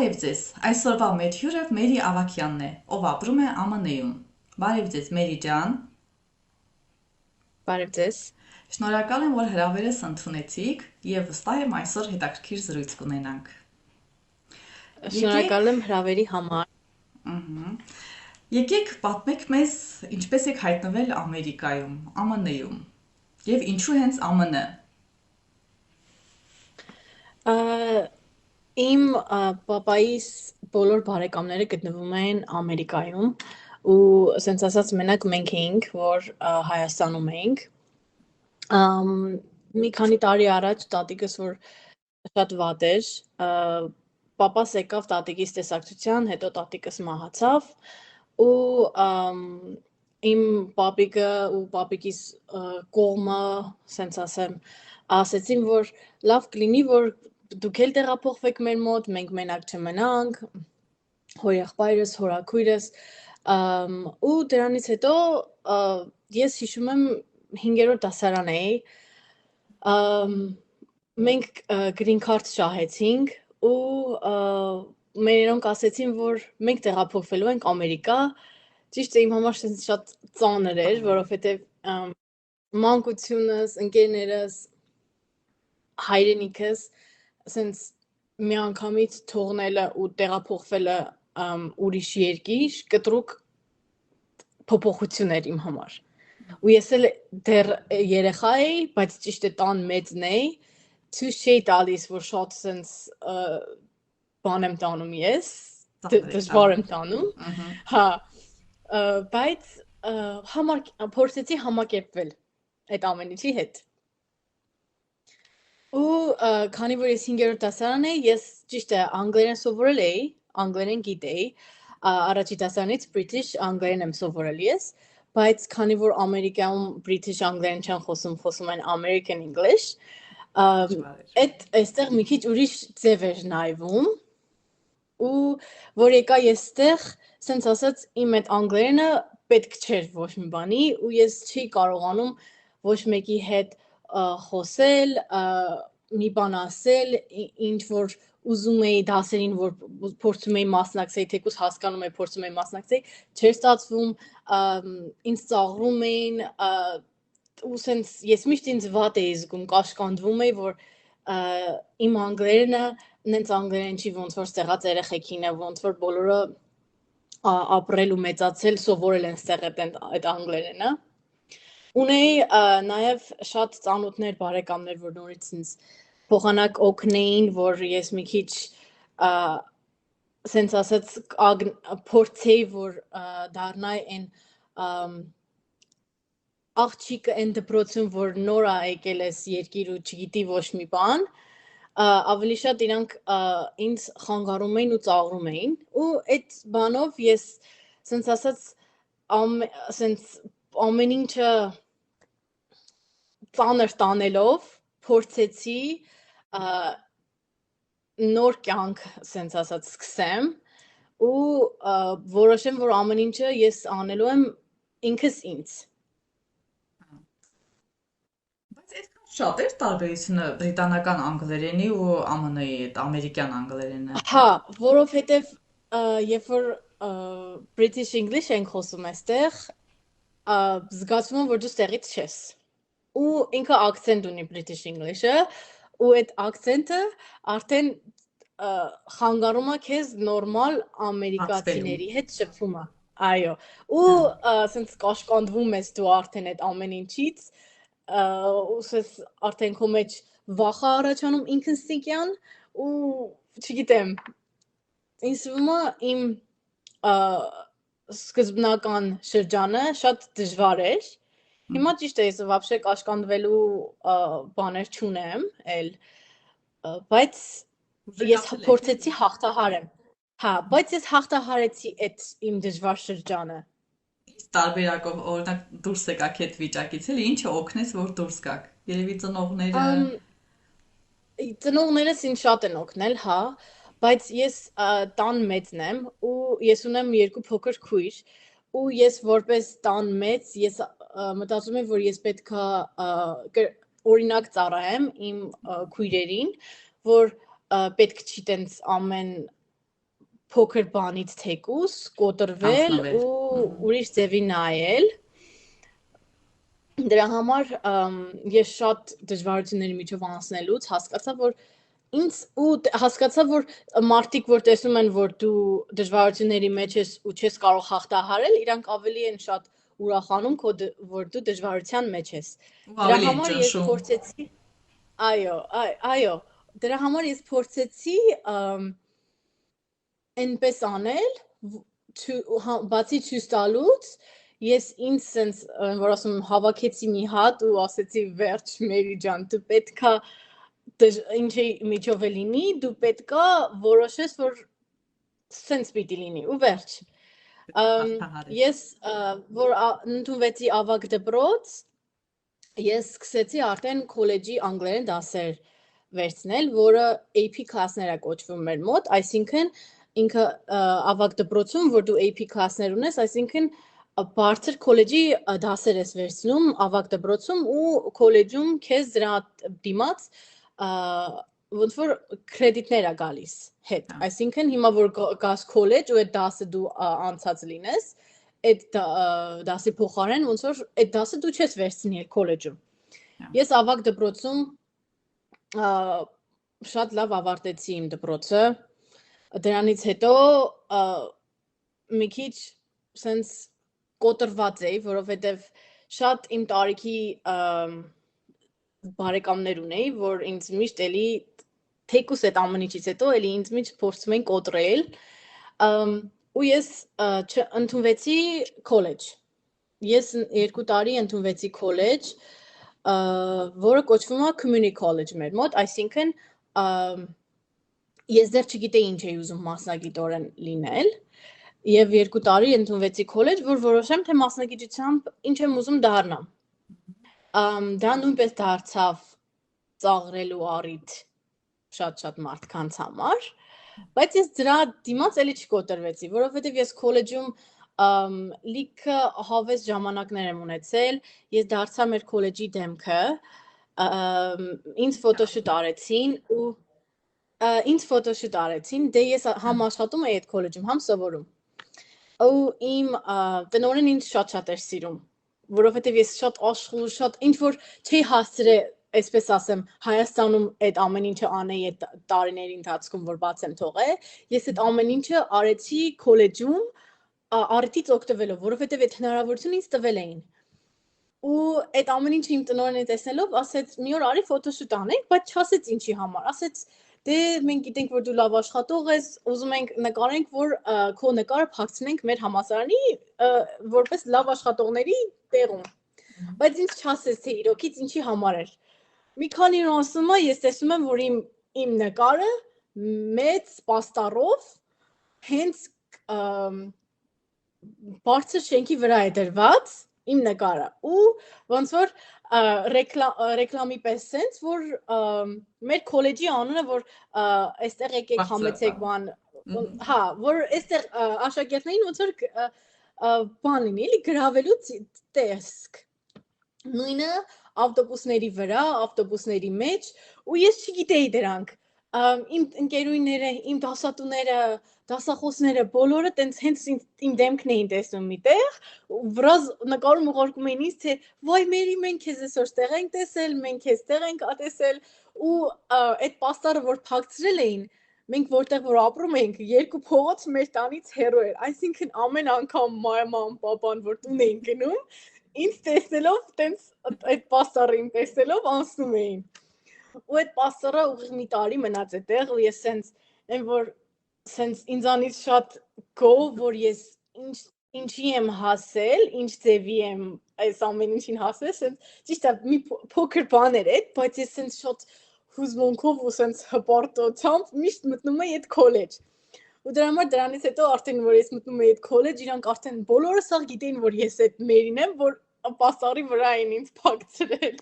Բարև ձեզ, այսօրվա մեր հյուրը Մերի Ավագյանն է, ով ապրում է ԱՄՆ-ում։ Բարև ձեզ, Մերի ջան։ Բարև ձեզ։ Շնորհակալ եմ, որ հրավերս ընդունեցիք եւ վստահ եմ այսօր հետաքրքիր զրույց կունենանք։ Եկեք, Շնորհակալ եմ հրավերի համար։ ըհը, եկեք պատմեք մեզ, ինչպես եք հայտնվել Ամերիկայում, ԱՄՆ-ում եւ ինչու հենց ԱՄՆ։ Ա, Իմ պապայիս բոլոր բարեկամները գտնվում են Ամերիկայում ու ասենց ասած մենակ մենք էինք, որ Հայաստանում էինք։ Մի քանի տարի առաջ տատիկս որ շատ վատ էր, պապաս եկավ տատիկիս տեսակցության, հետո տատիկս մահացավ ու իմ պապիկը ու պապիկիս կողմը, ասենց ասեմ, ասեցին, որ լավ կլինի, որ դուք էլ տեղափոխվեք մեր մոտ, մենք մենակ չմնանք, հորեղբայրս, հորաքույրս, ու դրանից հետո ես հիշում եմ 5-րդ դասարան էի, մենք green card շահեցինք ու մերոնք ասեցին, որ մենք տեղափոխվելու ենք Ամերիկա, ճիշտ է իմ համար շատ ծանր էր, որովհետև մանկությունս, ընկերներս, հայրենիքս, ասենց միանգամից թողնելը ու տեղափոխվելը ուրիշ երկիր կտրուկ փոփոխություն էր իմ համար։ Ու ես էլ դեռ երեխա էի, բայց ճիշտ է տան մեծն էի, ցույց չէի տալիս, որ շատ ասենց բան եմ տանում ես, դժվար եմ տանում, հա, բայց փորձեցի համակերպվել այդ ամեն ինչի հետ։ Ու քանի որ ես 5-րդ դասարան էի, ես ճիշտ է անգլերեն սովորել էի, անգլերեն գիտեի, առաջի դասարանից British անգլերեն եմ սովորել ես, բայց քանի որ Ամերիկայում British անգլերեն չեն խոսում, խոսում են American English, այստեղ մի քիչ ուրիշ ձև էր նայվում, ու որ եկա ես ստեղ, սենց ասած իմ այդ անգլերենը պետք չէր ոչ մի բանի, ու ես չի կարողանում ոչ մեկի հետ խոսել, մի բան ասել, ինչ որ ուզում էի դասերին, որ փորձում էի մասնակցեի, թեկուզ հասկանում էի, փորձում էի մասնակցեի, չէր ստացվում, ինձ ծաղրում էին, ու սենց ես միշտ ինձ վատ էի զգում, կաշկանդվում էի, որ իմ անգլերենը նենց անգլերեն չի, ոնց որ ստեղած երեխեքին է, ոնց որ բոլորը ապրել ու մեծացել, սովորել են ստեղ այդ անգլերենը։ Ունեի նաև շատ ծանոթներ, բարեկամներ, որ նորից ինձ փոխանակ օգնեին, որ ես մի քիչ սենց ասած փորձեի, որ դառնայի այն աղջիկը այն դպրոցում, որ նոր է եկել ես երկիր ու չգիտի ոչ մի բան, ավելի շատ իրանք ինձ խանգարում էին ու ծաղրում էին, ու այդ բանով ես սենց ասած սենց ամեն ինչը ծանր տանելով փորձեցի նոր կյանք սենց ասած սկսեմ ու որոշեմ, որ ամեն ինչը ես անելու եմ ինքս ինձ։ Բայց այդքան շատ էր տարբերությունը բրիտանական անգլերենի ու ԱՄՆ-ի հետ, ամերիկյան անգլերենը։ Հա, որովհետև երբ որ British English ենք խոսում այստեղ, զգացում եմ, որ դու ստեղից չես։ Ու ինքը ակցենտ ունի British English-ը, ու այդ ակցենտը արդեն խանգարում է քեզ նորմալ ամերիկացիների հետ շփումը։ Այո։ Ու ասենց կաշկանդվում ես դու արդեն այդ ամեն ինչից, ու ասես արդեն քո մեջ վախ է առաջանում ինքնստիկյան, ու չգիտեմ, ինձ թվում է իմ սկզբնական շրջանը շատ դժվար էր։ Հիմա ճիշտ է, ես վաբշե կաշկանդվելու բաներ չունեմ, բայց ես փորձեցի հաղթահարեմ։ Հա, բայց ես հաղթահարեցի այդ իմ դժվար շրջանը։ Տարբերակով օրինակ դուրս եկաք այդ վիճակից, էլի ինչը օգնեց, որ դուրս գաք։ Երևի ծնողները Ծնողներս ինձ շատ են օգնել, հա, բայց ես տան մեծն եմ ու ես ունեմ 2 փոքր քույր, ու ես որպես տան մեծ, ես մտածում եմ, որ ես պետքա օրինակ ծառայեմ իմ քույրերին, որ պետք չի տենց ամեն փոքր բանից թեկուս կոտրվել ու ուրիշ ձևի նայել։ Դրա համար ես շատ դժվարությունների միջով անցնելուց հասկացա, որ ինձ ու հասկացա, որ մարդիկ, որ տեսնում են, որ դու դժվարությունների մեջ ես ու չես կարող հաղթահարել, իրանք ավելի են շատ ուրախանում, որ դու դժվարության մեջ ես։ Դրա համար ես փորձեցի Այո, դրա համար ես փորձեցի այնպես անել, բացի ցույց տալուց, ես ինձ sense որ ասում հավաքեցի մի հատ ու ասեցի վերջ Մերի ջան, դու պետքա ինչի միջով է լինի, դու պետքա որոշես, որ sense պիտի լինի ու վերջ։ Ես որ ընդունվեցի ավագ դպրոց, ես սկսեցի արդեն քոլեջի անգլերեն դասեր վերցնել, որը AP class-ներ է կոչվում մեր մոտ, այսինքն ինքը ավագ դպրոցում, որ դու AP class-ներ ունես, այսինքն բարձր քոլեջի դասեր ես վերցնում ավագ դպրոցում ու քոլեջում քեզ դրա դիմաց ոնց որ կրեդիտներ է գալիս հետ, այսինքն հիմա որ գաս քոլեջ ու այդ դասը դու անցած լինես, այդ դասի փոխարեն ոնց որ այդ դասը դու չես վերցնի քոլեջում։ Ես ավագ դպրոցում շատ լավ ավարտեցի իմ դպրոցը, դրանից հետո մի քիչ sense կոտրված էի, որովհետև շատ իմ տարիքի բարեկամներ ունեի, որ ինձ միշտ էլի թեկուս այդ ամեն ինչից հետո էլի ինձ միշտ փորձում էին կոտրել, ու ես ընդունվեցի քոլեջ։ Ես 2 տարի ընդունվեցի քոլեջ, որը կոչվում է Community College մեր մոտ, այսինքն ես դեռ չգիտեի ինչ էի ուզում մասնագիտորեն լինել, եւ 2 տարի ընդունվեցի քոլեջ, որ որոշեմ, թե մասնագիտությամբ ինչ եմ ուզում դառնամ։ Դա նույնպես դարձավ ծաղրելու առիթ շատ մարդկանց համար, բայց ես դրա դիմաց էլի չկոտրվեցի, որովհետև ես քոլեջում լիքը հավես ժամանակներ եմ ունեցել, ես դարձա մեր քոլեջի դեմքը, ինձ ֆոտոշուտ արեցին, դե ես համ աշխատում էի այդ քոլեջում, համ սովորում։ Ու իմ տնօրենն ինձ շատ էր սիրում, որովհետև ես շատ աշխուժ, շատ ինչ որ չի հասցրել, այսպես ասեմ, Հայաստանում այդ ամեն ինչը անեի այդ տարիների ընթացքում, որ բաց եմ թողել, ես այդ ամեն ինչը արեցի քոլեջում առիթից օգտվելով, որովհետև այդ հնարավորությունը ինձ տվել էին։ Ու այդ ամեն ինչը իմ տնօրենը տեսնելով, ասեց՝ մի օր արի ֆոտոշուտ անենք, բայց չասեց ինչի համար, ասեց դե մենք գիտենք, որ դու լավ աշխատող ես, ուզում ենք նկարենք, որ քո նկարը փակցնենք մեր համալսարանի որպես լավ աշխատողների տեղում։ Բայց ինձ չասեց, թե իրոքից ինչի համար էր։ Մի քանի օր անցնում է, ես տեսնում եմ, որ իմ նկարը մեծ պաստառով հենց բարձր շենքի վրա է դրված իմ նկարը ու ոնց որ ռեկլամի պես sense, որ մեր քոլեջի անունը, որ այստեղ եկեք համեցեք բան, հա, որ այստեղ աշակերտներին ոնց որ բան լինի, էլի գրավելու տեսք։ Նույնը ավտոբուսների վրա, ավտոբուսների մեջ, ու ես չգիտեի դրանք։ Իմ ընկերուհիները, իմ դասատուները, դասախոսները, բոլորը տենց հենց իմ դեմքն էին տեսնում միտեղ, վրազ նկարում ուղարկում էին ինձ, թե «Վայ Մերի, մենք քեզ այսօր տեղ ենք տեսել, մենք քեզ տեղ ենք տեսել», ու այդ պաստառը, որ փակցրել էին, մենք որտեղ որ ապրում ենք, 2 փողոց մեր տանից հեռու էր, այսինքն ամեն անգամ մաման, պապան, որ տուն էին գնում, ինձ տեսնելով, տենց այդ պաստառին տեսնելով անցնում էին։ Ու այդ պաստառը ուղիղ մի տարի մնաց այդտեղ ու ես sense ինձանից շատ գոհ, որ ես ինչի եմ հասել, ինչ ձևի եմ այս ամեն ինչին հասել, sense ճիշտ է մի փոքր բան էր այդ, բայց ես sense շատ հուզմունքով ու sense հպարտությամբ միշտ մտնում էի այդ քոլեջ։ Ու դրա համար դրանից հետո արդեն որ ես մտնում էի այդ քոլեջ, իրանք արդեն բոլորը սաղ գիտեին, որ ես այդ Մերին եմ, որ պաստառի վրա էին ինձ փակցրել։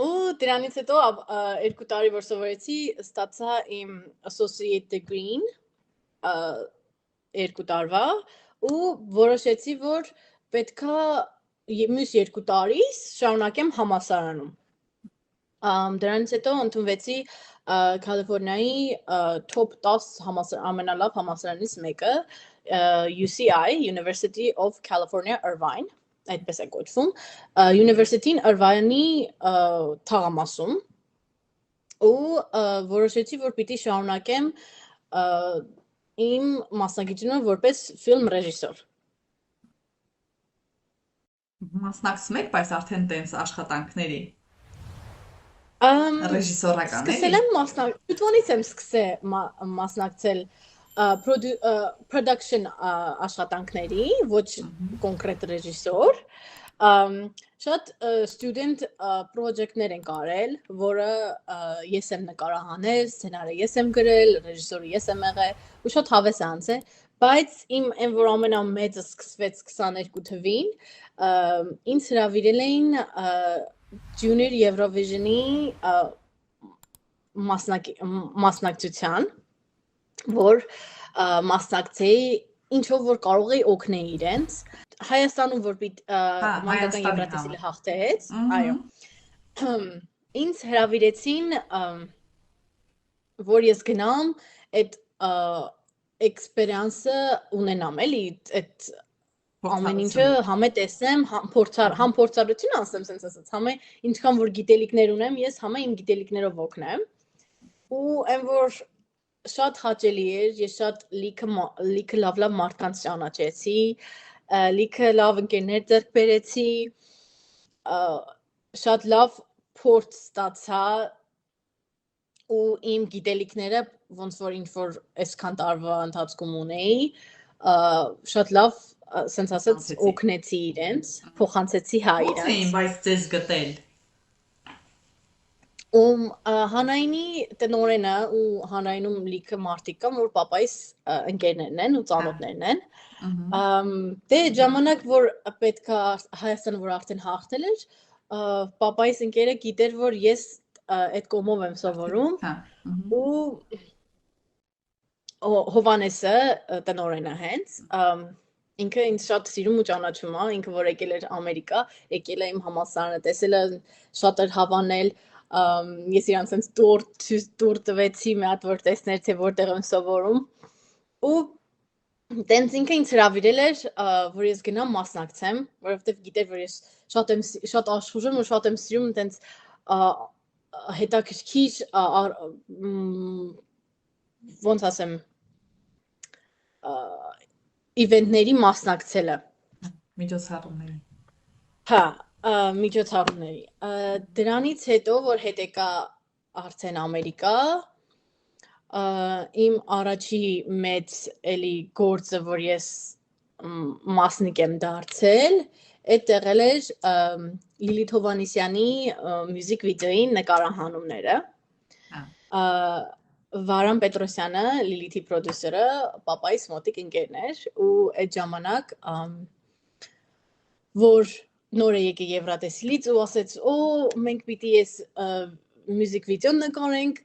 Ու դրանից հետո 2 տարի որ սովորեցի, ստացա իմ associate degree-ն 2 տարվա ու որոշեցի, որ պետքա մյուս 2 տարիս շարունակեմ համալսարանում։ Դրանից հետո ընդունվեցի Կալիֆոռնիայի top 10 ամենալավ համալսարանից մեկը, UCI, University of California Irvine, այդպես է կոչվում, University-ն Irvine-ի թաղամասում, ու որոշեցի, որ պիտի շարունակեմ իմ մասնագիտությունը որպես ֆիլմ ռեժիսոր։ Մասնակցում եք, բայց արդեն տենց աշխատանքների Սկսել ռեժիսորականների։ եմ շուտվանից եմ սկսել մասնակցել production աշխատանքների, ոչ կոնկրետ ռեժիսոր, շատ student project-ներ ենք արել, որը ես եմ նկարահանել, սցենարը ես եմ գրել, ռեժիսորը ես եմ եղել, ու շատ հավես է անցել, բայց իմ այն որ ամենամեծը սկսվեց 22 թվին, ինձ հրավիրել էին Junior Eurovision-ի մասնակցության, որ մասնակցեի ինչով որ կարող էի օգնել իրենց, Հայաստանում որ մանկական Եվրատեսիլը հաղթեց, այո, ինձ հրավիրեցին, որ ես գնամ այդ էքսպերիանսը ունենամ, էլի, այդ ամեն ինչը համե տեսեմ, համ փորձառություն անցնեմ, sense ասած, համե ինչքան որ գիտելիքներ ունեմ, ես համե իմ գիտելիքներով օգնեմ, ու այն որ շատ հաճելի էր, ես շատ լիքը լավ մարդկանց ճանաչեցի, լիքը լավ ընկերներ ձեռք բերեցի, շատ լավ փորձ ստացա ու իմ գիտելիքները ոնց որ ինչ-որ այսքան տարվա ընթացքում ունեի, շատ լավ, sense ասած, օգնեցի իրենց, փոխանցեցի հա իրենց։ Ո՞նց էին բայց ձեզ գտել։ Հանրայինի տնօրենը ու հանրայինում լիքը մարդիկ կան, որ պապայիս ընկերներն են ու ծանոթներն են։ Դե ժամանակ որ պետքա Հայաստանը որ արդեն հաղթել էր, պապայիս ընկերը գիտեր, որ ես այդ կողմով եմ սովորում ու Հովանեսը տնօրենը հենց ինքը ինձ շատ սիրում ու ճանաչում է, ինքը որ եկել էր Ամերիկա, եկել է իմ համալսարանը, տեսել է, շատ էր հավանել, ես իրանց sense տուր տվեցի մի հատ որ տեսներ թե որտեղ եմ սովորում ու տենց ինքը ինձ հրավիրել էր որ ես գնամ մասնակցեմ, որովհետև գիտեր որ ես շատ աշխուժ եմ ու շատ եմ սիրում տենց հետաքրքիր ոնց ասեմ իվենտների մասնակցելը միջոցառումների։ Հա, միջոցառումների։ Դրանից հետո, որ հետ եկա արդեն Ամերիկա, իմ առաջի մեծ էլի գործը, որ ես մասնիկ եմ դարձել, այդ եղել էր Լիլիթ Հովհաննիսյանի մյուզիկ վիդեոյի նկարահանումները։ Վարան Պետրոսյանը, Լիլիթի պրոդյուսերը, պապայիս մոտիկ ընկերն էր, ու այդ ժամանակ որ նոր է եկել Եվրատեսիլից ու ասեց, մենք պիտի ես մյուզիկ վիդեո նկարենք,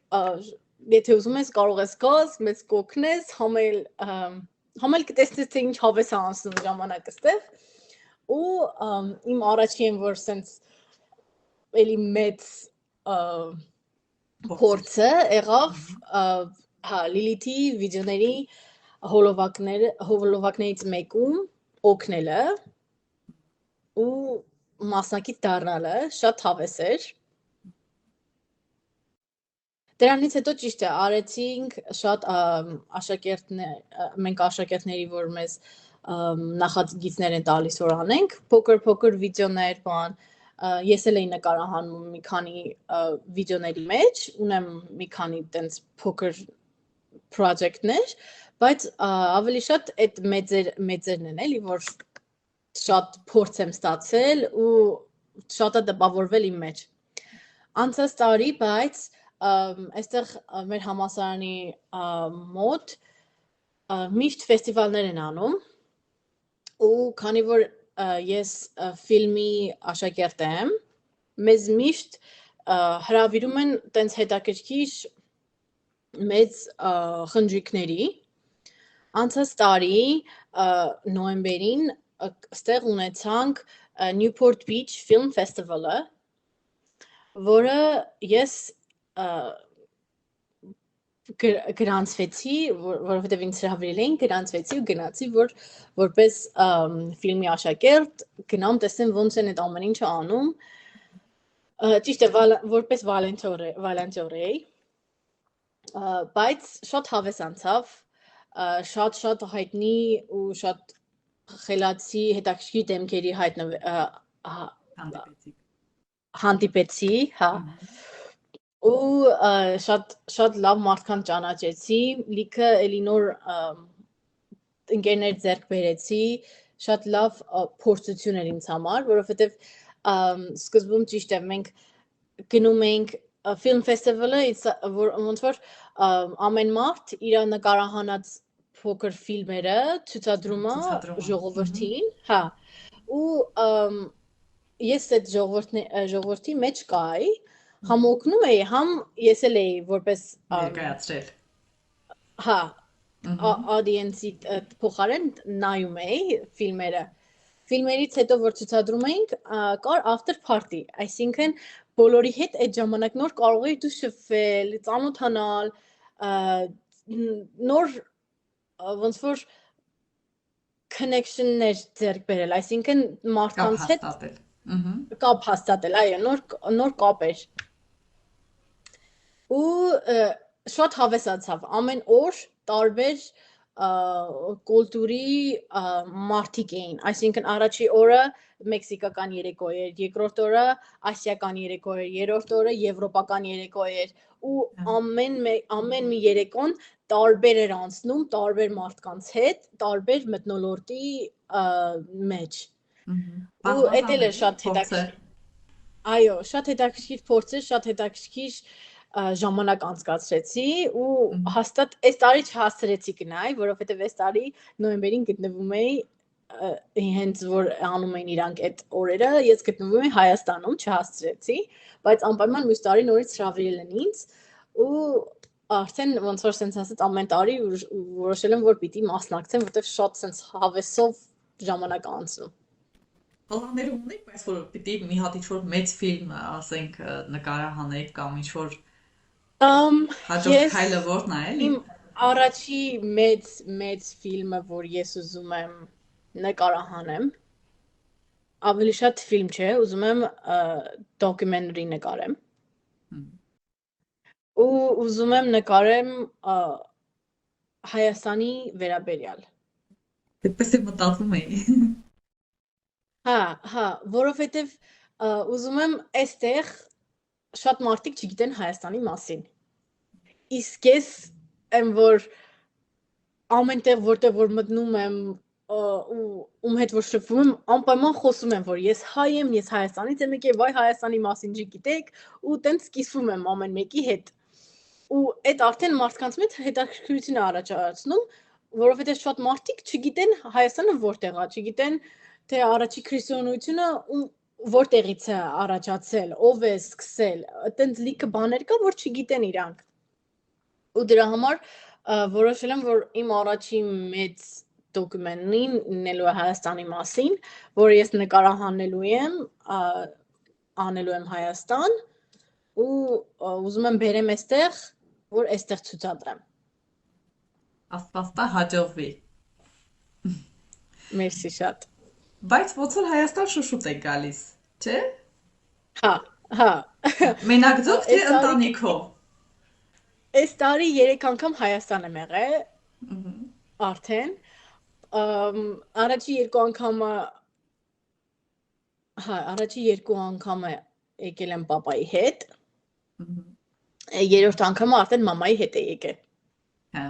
եթե ուզում ես կարող ես գաս, մեզ կօգնես, համել կտեսնես թե ինչ հավես է անցնում ժամանակը ստեղ, ու իմ առաջին որ սենց էլի մեծ փորձը եղավ Լիլիթի վիդեոների հոլովակներից մեկում օգնելը ու մասնակից դառնալը շատ հավես էր։ Դրանից հետո ճիշտ է, արեցինք շատ մենք աշակերտների, որ մեզ նախագիծներ են տալիս, որ անենք, փոքր վիդեոներ, բան, ես էլ էի նկարահանում մի քանի վիդեոների մեջ, ունեմ մի քանի տենց փոքր project-ներ, բայց ավելի շատ այդ մեծերն են, էլի, որ շատ փորձ եմ ստացել ու շատ է տպավորվել իմ մեջ։ Անցած տարի, բայց այստեղ մեր համալսարանի մոտ միշտ ֆեստիվալներ են անում ու քանի որ ես ֆիլմի աշակերտ եմ, մեզ միշտ հրավիրում են տենց հետաքրքիր մեծ խնջույքների։ Անցած տարի նոյեմբերին ստեղ ունեցանք Newport Beach Film Festival-ը, որը ես գրանցվեցի, որովհետև ինձ հրավիրել էին, գրանցվեցի ու գնացի, որպես ֆիլմի աշակերտ գնամ տեսնեմ ոնց են այդ ամեն ինչը անում։ Ճիշտ է, որպես վոլոնտյոր էի, բայց շատ հավես անցավ, շատ հայտնի ու շատ խելացի հետաքրքիր դեմքերի հանդիպեցի, հա, ու շատ լավ մարդկանց ճանաչեցի, լիքը էլի նոր ընկերներ ձեռք բերեցի, շատ լավ փորձություն էր ինձ համար, որովհետև սկզբում ճիշտ է, մենք գնում էինք film festival-ը, ոնց որ ամեն մարդ իր նկարահանած փոքր ֆիլմերը ցուցադրում է ժողովրդին, հա, ու ես այդ ժողովրդի մեջ կայի, համ օգնում էի, համ ես էլ էի որպես ներկայացրել։ Հա, audience-ի փոխարեն նայում էի ֆիլմերը։ Ֆիլմերից հետո որ ցուցադրում էինք, կար after party, այսինքն բոլորի հետ այդ ժամանակ նոր կարող էի դու շփվել, ծանոթանալ, նոր ոնց որ connection-ներ ձեռք բերել, այսինքն մարդկանց հետ կապ հաստատել, այո, նոր կապեր։ Ու շատ հավես անցավ, ամեն օր տարբեր կուլտուրի մարդիկ էին, այսինքն առաջի օրը մեքսիկական երեկո էր, երկրորդ օրը ասիական երեկո էր, երրորդ օրը եվրոպական երեկո էր, ու ամեն մի երեկոն տարբեր էր անցնում, տարբեր մարդկանց հետ, տարբեր մթնոլորտի մեջ։ Ու էդ էլ է շատ հետաքրքիր։ Այո, շատ հետաքրքիր փորձ է, շատ հետաքրքիր ժամանակ անցկացրեցի ու հաստատ այս տարի չհասցրեցի գնալ, որովհետև այս տարի նոյեմբերին գտնվում էի հենց որ անում էին իրանք այդ օրերը, ես գտնվում էի Հայաստանում, չհասցրեցի, բայց անպայման մյուս տարի նորից հրավիրել են ինձ ու արդեն ոնց որ sense ասած ամեն տարի որոշել եմ որ պիտի մասնակցեմ, որովհետև շատ sense հավեսով ժամանակ անցնում։ Պլաններ ունեք, բայց որ պիտի մի հատ ինչ-որ մեծ ֆիլմ, ասենք, նկարահանեք կամ ինչ-որ հաջորդ քայլը որն է, էլի։ Իմ առաջի մեծ ֆիլմը, որ ես ուզում եմ նկարահանեմ, ավելի շատ ֆիլմ չէ, ուզում եմ դոկումենտարի նկարեմ։ Ու ուզում եմ նկարեմ Հայաստանի վերաբերյալ։ Այդպես է մտածում էի։ Հա, որովհետև ուզում եմ այստեղ շատ մարդիկ չգիտեն Հայաստանի մասին։ Իսկ ես եմ որ ամենտեղ որտեղ որ մտնում եմ ում հետ որ շփվում եմ, անպայման խոսում եմ որ ես հայ եմ, ես Հայաստանից եմ եկել, վայ Հայաստանի մասին չգիտեք, ու տենց կիսվում եմ ամեն մեկի հետ։ Ու այդ արդեն մարդկանց մեջ հետաքրքրություն է առաջացնում, որովհետև շատ մարդիկ չգիտեն Հայաստանը որտեղ է, չգիտեն թե առաջի քրիստոնեությունը որտեղից է առաջացել, ով է սկսել, այտենց լիքը բաներ կա, որ չգիտեն իրանք։ Ու դրա համար որոշել եմ, որ իմ առաջի մեծ դոկումենտին ունենալու է Հայաստանի մասին, որ ես նկարահանելու եմ, անելու եմ Հայաստան ու ուզում եմ բերեմ այստեղ, որ այստեղ ցուցադրեմ։ Աստվածտա հաջողվի։ Մերսի շատ։ Բայց ոնց որ Հայաստան շուշուտ է գալիս, չէ՞։ Հա։ Մենակ ձոք թե ընտանիքով։ Այս տարի 3 անգամ Հայաստան եմ եղել։ Արդեն առաջի 2 անգամը առաջի 2 անգամը եկել եմ պապայի հետ։ Երրորդ անգամը արդեն մամայի հետ է եկել։ Հա։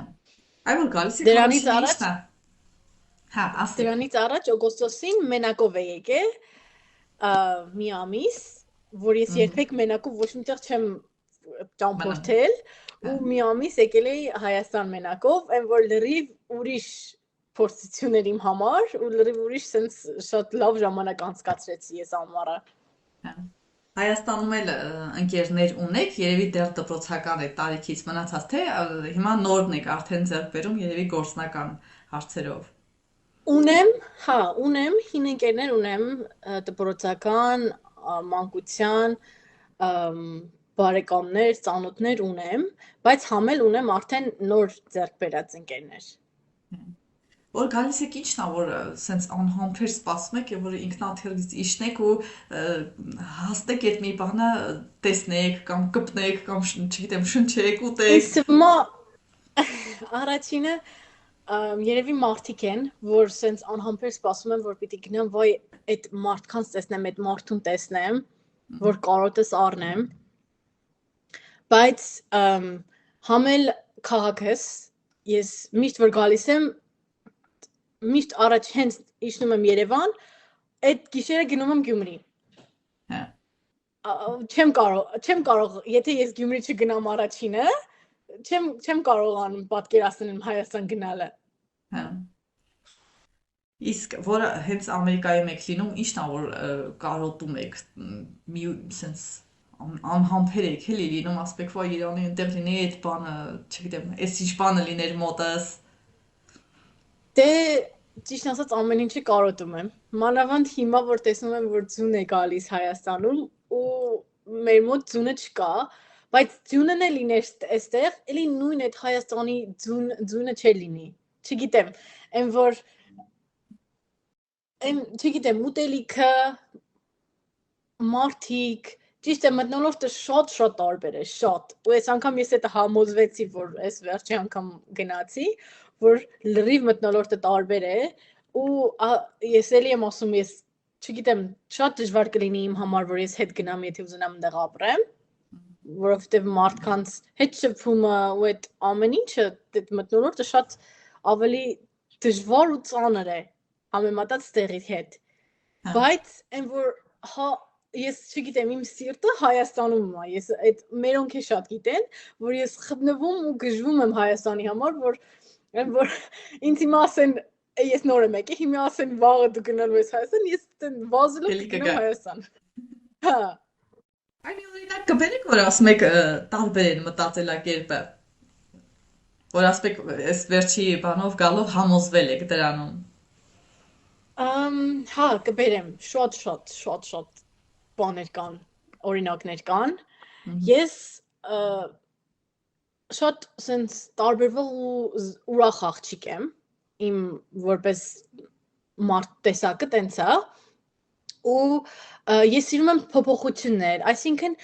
Այո, գալիս է Դրանից առաջ Հա, ասեք։ Դրանից առաջ օգոստոսին մենակով է եկել մի ամիս, որ ես երբեք մենակով ոչ միտեղ չեմ ճամփորդել ու մի ամիս եկել էի Հայաստան մենակով, այն որ լրիվ ուրիշ փորձություն էր իմ համար ու լրիվ ուրիշ sense շատ լավ ժամանակ անցկացրեցի ես ամառը։ Հայաստանում էլ ընկերներ ունեք, երևի դեռ դպրոցական է տարիքից մնացած, թե հիմա նորն եք արդեն ձեռք բերում երևի գործնական հարցերով։ Ունեմ, հին ընկերներ ունեմ, դպրոցական, մանկության, բարեկամներ, ծանոթներ ունեմ, բայց համել ունեմ արդեն նոր ձեռք բերած ընկերներ։ Որ գալիս եք ինչն է, որ սենց անհամբեր սպասում եք եւ որ ինքնաթիռից իջնեք ու հաստեք այդ մի բանը տեսնեք կամ կպնեք կամ չգիտեմ շնչեք ուտեք։ Ինձ թվում է առաջինը երևի մարդիկ են, որ սենց անհամբեր սպասում են, որ պիտի գնամ, վայ այդ մարդկանց տեսնեմ, այդ մարդուն տեսնեմ, որ կարոտս առնեմ։ Բայց համել քաղաքս ես միշտ որ գալիս եմ միշտ առաջ հենց իջնում եմ Երևան, այդ գիշերը գնում եմ Գյումրի։ Հա։ Չեմ կարող, եթե ես Գյումրի չգնամ առաջինը, չեմ կարողանում պատկերացնել Հայաստան գնալը։ Հա։ Իսկ որ հենց Ամերիկայում եք լինում, ինչն է որ կարոտում եք, մի սենց անհամբեր եք էլի լինում, ասում եք, վայ Իրանի այնտեղ լինի այդ բանը, չգիտեմ, այս ինչ բանը լիներ մոտս։ Դե ճիշտ ասած ամեն ինչը կարոտում եմ։ Մանավանդ հիմա որ տեսնում եմ որ ձուն է գալիս Հայաստանում ու մեր մոտ ձունը չկա, բայց ձյունն է լիներ այստեղ, էլի նույն այդ Հայաստանի ձյունը չէ լինի։ Չգիտեմ, այն որ չգիտեմ, ուտելիքը, մարդիկ, ճիշտ է մթնոլորտը շատ տարբեր է, շատ։ Ու այս անգամ ես դա համոզվեցի, որ այս վերջի անգամ գնացի, որ լրիվ մթնոլորտը տարբեր է ու ես էլի եմ ասում ես չգիտեմ շատ դժվար կլինի իմ համար որ ես հետ գնամ եթե ուզենամ այնտեղ ապրեմ որովհետև մարդկանց հետ շփումը ու այդ ամեն ինչը այդ մթնոլորտը շատ ավելի դժվար ու ծանր է համեմատած տեղի հետ բայց այն որ ես չգիտեմ իմ սիրտը Հայաստանում է ես այդ մերոնք է շատ գիտեն որ ես խփնվում ու գժվում եմ Հայաստանի համար որ ինձ հիմա ասեն ես նոր եմ եկել հիմա ասեն վաղը դու գնալու ես Հայաստան ես վազելով գնում Հայաստան հա Այն օրինակ կբերեք որ ասում եք տարբեր են մտածելակերպը որ ասում եք այս վերջի բանով գալով համոզվել եք դրանում հա կբերեմ շատ բաներ կան օրինակներ կան ես շատ sense տարբերվող ու ուրախ աղջիկ եմ իմ որպես մարդ տեսակը տենց է ու ես սիրում եմ փոփոխություններ այսինքն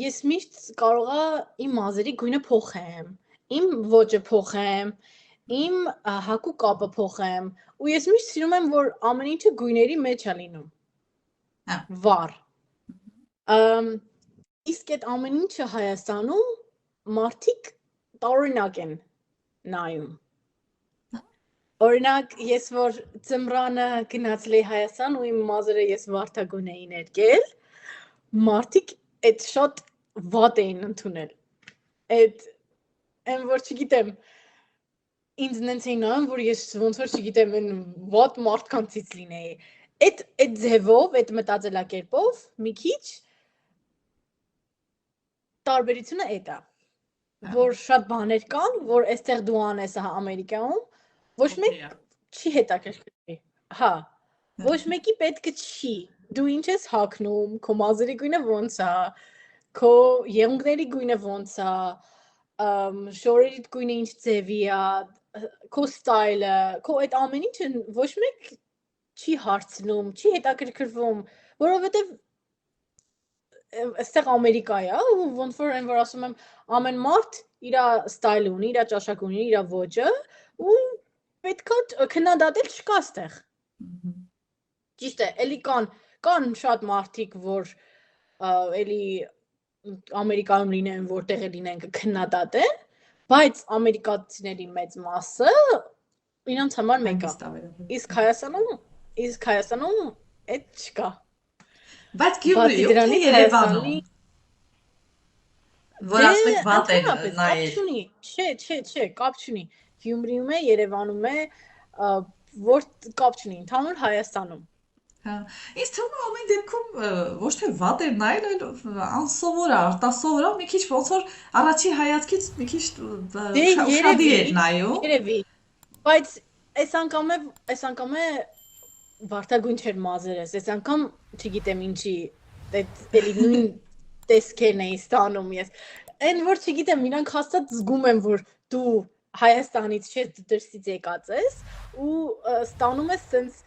ես միշտ կարողա իմ մազերի գույնը փոխեմ իմ ոճը փոխեմ իմ հագու կապը փոխեմ ու ես միշտ սիրում եմ որ ամեն ինչը գույների մեջ է լինում վառ իսկ այդ ամեն ինչը Հայաստանում մարդիկ տարօրինակ են նայում օրինակ ես որ ծմրանը գնացել էի Հայաստան ու իմ մազերը ես վարդագույն էի ներկել մարդիկ այդ շատ վատ էին ընդունել այդ այն որ չգիտեմ ինձ նենց էին նայում որ ես ոնց որ չգիտեմ այն վատ մարդկանցից լինեի այդ ձևով այդ մտածելակերպով մի քիչ տարբերությունը այդ է որ շատ բաներ կան, որ այստեղ դու անես Ամերիկայում, ոչ մեկ չի հետաքրքրի։ Հա, ոչ մեկի պետքը չի։ Դու ինչ ես հագնում, քո մազերի գույնը ոնց է, քո եղունգների գույնը ոնց է, շորերիդ գույնը ինչ ձևի է, քո ստայլը, քո այդ ամեն ինչը ոչ մեկ չի հարցնում, չի հետաքրքրվում, որովհետև այստեղ Ամերիկա է, ոնց որ այն որ ասում եմ ամեն մարդ իր ստայլը ունի, իր ճաշակը ունի, իր ոճը ու պետքա քննադատել չկա այստեղ։ Ճիշտ է, էլի կան շատ մարդիկ, որ էլի Ամերիկայում լինեն, որտեղ է լինեն կքննադատեն, բայց ամերիկացիների մեծ մասը իրենց համար մեկ է։ Իսկ Հայաստանում այդ չկա։ Բայց Գյումրիում թե Երևանում որ ասում եք վատ են նայել Չէ, կապ չունի Գյումրիում է, Երևանում է որ կապ չունի, ընդհանուր Հայաստանում Հա, ինձ թվում է ամեն դեպքում ոչ թե վատ էր նայել, այլ անսովոր է, արտասովոր է, մի քիչ ոնց որ առաջի հայացքից մի քիչ ուշադիր էր նայում Երևի, բայց այս անգամ է վարդագույն չէր մազերս, այս անգամ չգիտեմ ինչի, էլի նույն տեսքերն էի ստանում ես։ Այն որ չգիտեմ, իրանք հաստատ զգում են, որ դու Հայաստանից չես, դու դրսից եկած ես ու ստանում ես սենց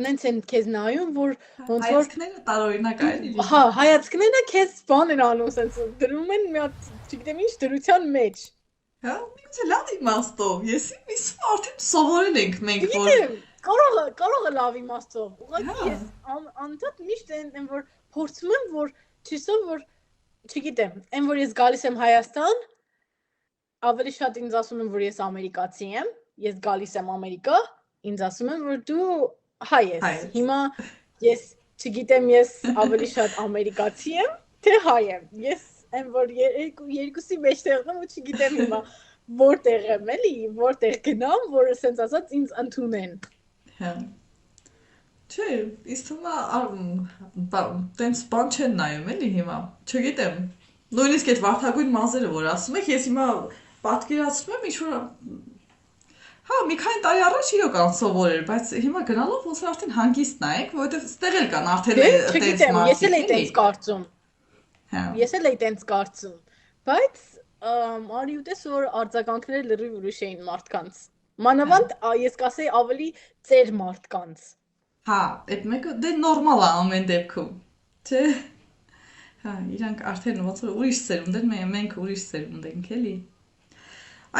նենց են քեզ նայում, որ ոնց որ Հայացքները տարօրինակ այլ։ հա, հայացքները քեզ բան են անում, սենց դրում են մի հատ, չգիտեմ ինչ դրության մեջ։ Հա, միգուցե լավ իմաստով։ Ես արդեն սովորել ենք մենք, որ Գիտեմ, կարող է լավ իմաստով։ Ուղղակի ես անդադ միշտ են որ փորձում եմ, որ չիսով որ չգիտեմ, այն որ ես գալիս եմ Հայաստան, ավելի շատ ինձ ասում են, որ ես ամերիկացի եմ, ես գալիս եմ Ամերիկա, ինձ ասում են, որ դու հայ ես։ Հիմա ես չգիտեմ, ես ավելի շատ ամերիկացի եմ, թե հայ եմ։ Ես այն որ երկուսի մեջտեղ եմ ու չգիտեմ հիմա որտեղ եմ, էլի, որտեղ գնամ, որ ասենց ասած ինձ ընդունեն։ Հա։ Չէ, իսկ հիմա տենց բան չեն նայում, էլի հիմա։ Չգիտեմ։ Նույնիսկ այդ վարդագույն մազերը, որ ասում եք, ես հիմա պատկերացնում եմ ինչ-որ հա, մի քանի տարի առաջ իրոք անսովոր էր, բայց հիմա գնալով ոնց որ արդեն հանգիստ նայեք, որովհետև ստեղ էլ կան արդեն այդպես մարդիկ։ Ես էլ էի տենց կարծում։ Հա։ Ես էլ էի տենց կարծում, բայց արի ուտես որ արձագանքները լրիվ ուրիշ էին մարդկանց։ Մանավանդ ես կասեի ավելի ծեր մարդկանց։ Հա, այդ մեկը դե նորմալ է ամեն դեպքում։ Չէ։ Հա, իրանք արդեն ոնց որ ուրիշ սերունդ են, մենք ուրիշ սերունդ ենք, էլի։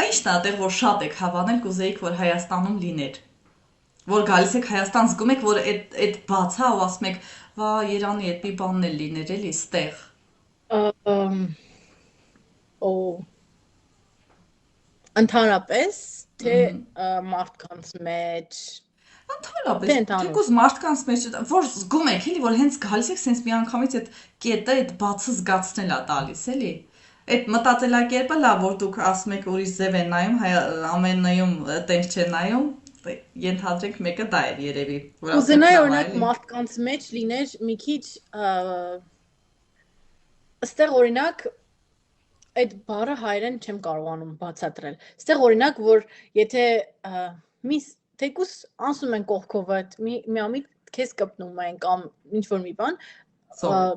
Այնիշն է այդտեղ որ շատ եք հավանել, կուզեիք որ Հայաստանում լիներ։ Որ գալիս եք Հայաստան, զգում եք որ այդ բաց է ու ասում եք, վա, Երանի այդ մի բանն էլ լիներ, էլի, ստեղ։ Ընդհանրապես, թե մարդկանց մեջ Ընդհանրապես, թեկուզ մարդկանց մեջ որ զգում եք, էլի, որ հենց գալիս եք, sense մի անգամից այդ կետը, այդ բացը զգացնել է տալիս, էլի։ Այդ մտածելակերպը լավ որ դուք ասում եք ուրիշ ձև են նայում, ամենայում տենց չեն նայում, ենթադրենք մեկը դա էր երևի, որ Ուզենայի օրինակ մարդկանց մեջ լիներ մի քիչ ըստեղ օրինակ այդ բառը հայերեն չեմ կարողանում բացատրել։ Ստեղ օրինակ որ եթե թեկուս անցնում են կողքով այդ մի ամիտ քեզ կպնում են կամ ինչ որ մի բան,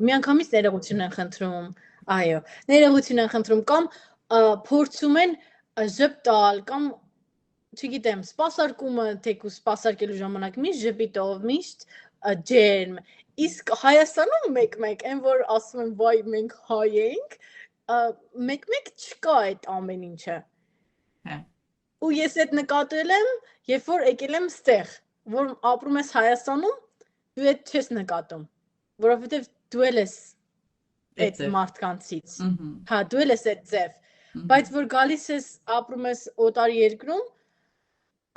միանգամից ներողություն են խնդրում, այո, ներողություն են խնդրում կամ փորձում են ժպտալ կամ չգիտեմ, սպասարկումը թեկուս սպասարկելու ժամանակ միշտ ժպիտով, միշտ ջերմ, իսկ Հայաստանում մեկ-մեկ այն որ ասում են վայ մենք հայ ենք, մեկ-մեկ չկա այդ ամեն ինչը։ Ու ես այդ նկատել եմ, երբ որ եկել եմ ստեղ, որ ապրում ես Հայաստանում, դու այդ չես նկատում, որովհետև դու էլ ես այդ մարդկանցից։ Հա, դու էլ ես այդ ձև, բայց որ գալիս ես ապրում ես օտար երկրում,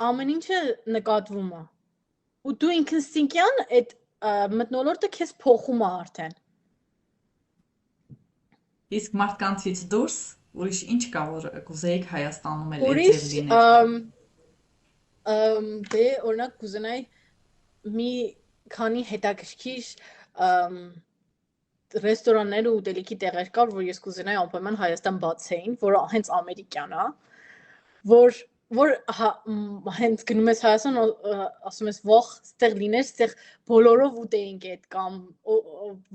ամեն ինչը նկատվում է։ Ու դու ինքնստինքյան այդ մթնոլորտը քեզ փոխում է արդեն։ Իսկ մարդկանցից դուրս ուրիշ ինչ կա որ կուզեիք Հայաստանում էլ այդ ձև լիներ։ Դե օրինակ կուզենայի մի քանի հետաքրքիր ռեստորաններ ու ուտելիքի տեղեր կար, որ ես կուզենայի անպայման Հայաստան բացեին, որ հենց ամերիկյան է, որ հենց գնում ես Հայաստան, ասում ես ող, ստեղ լիներ, ստեղ բոլորով ուտեինք այդ կամ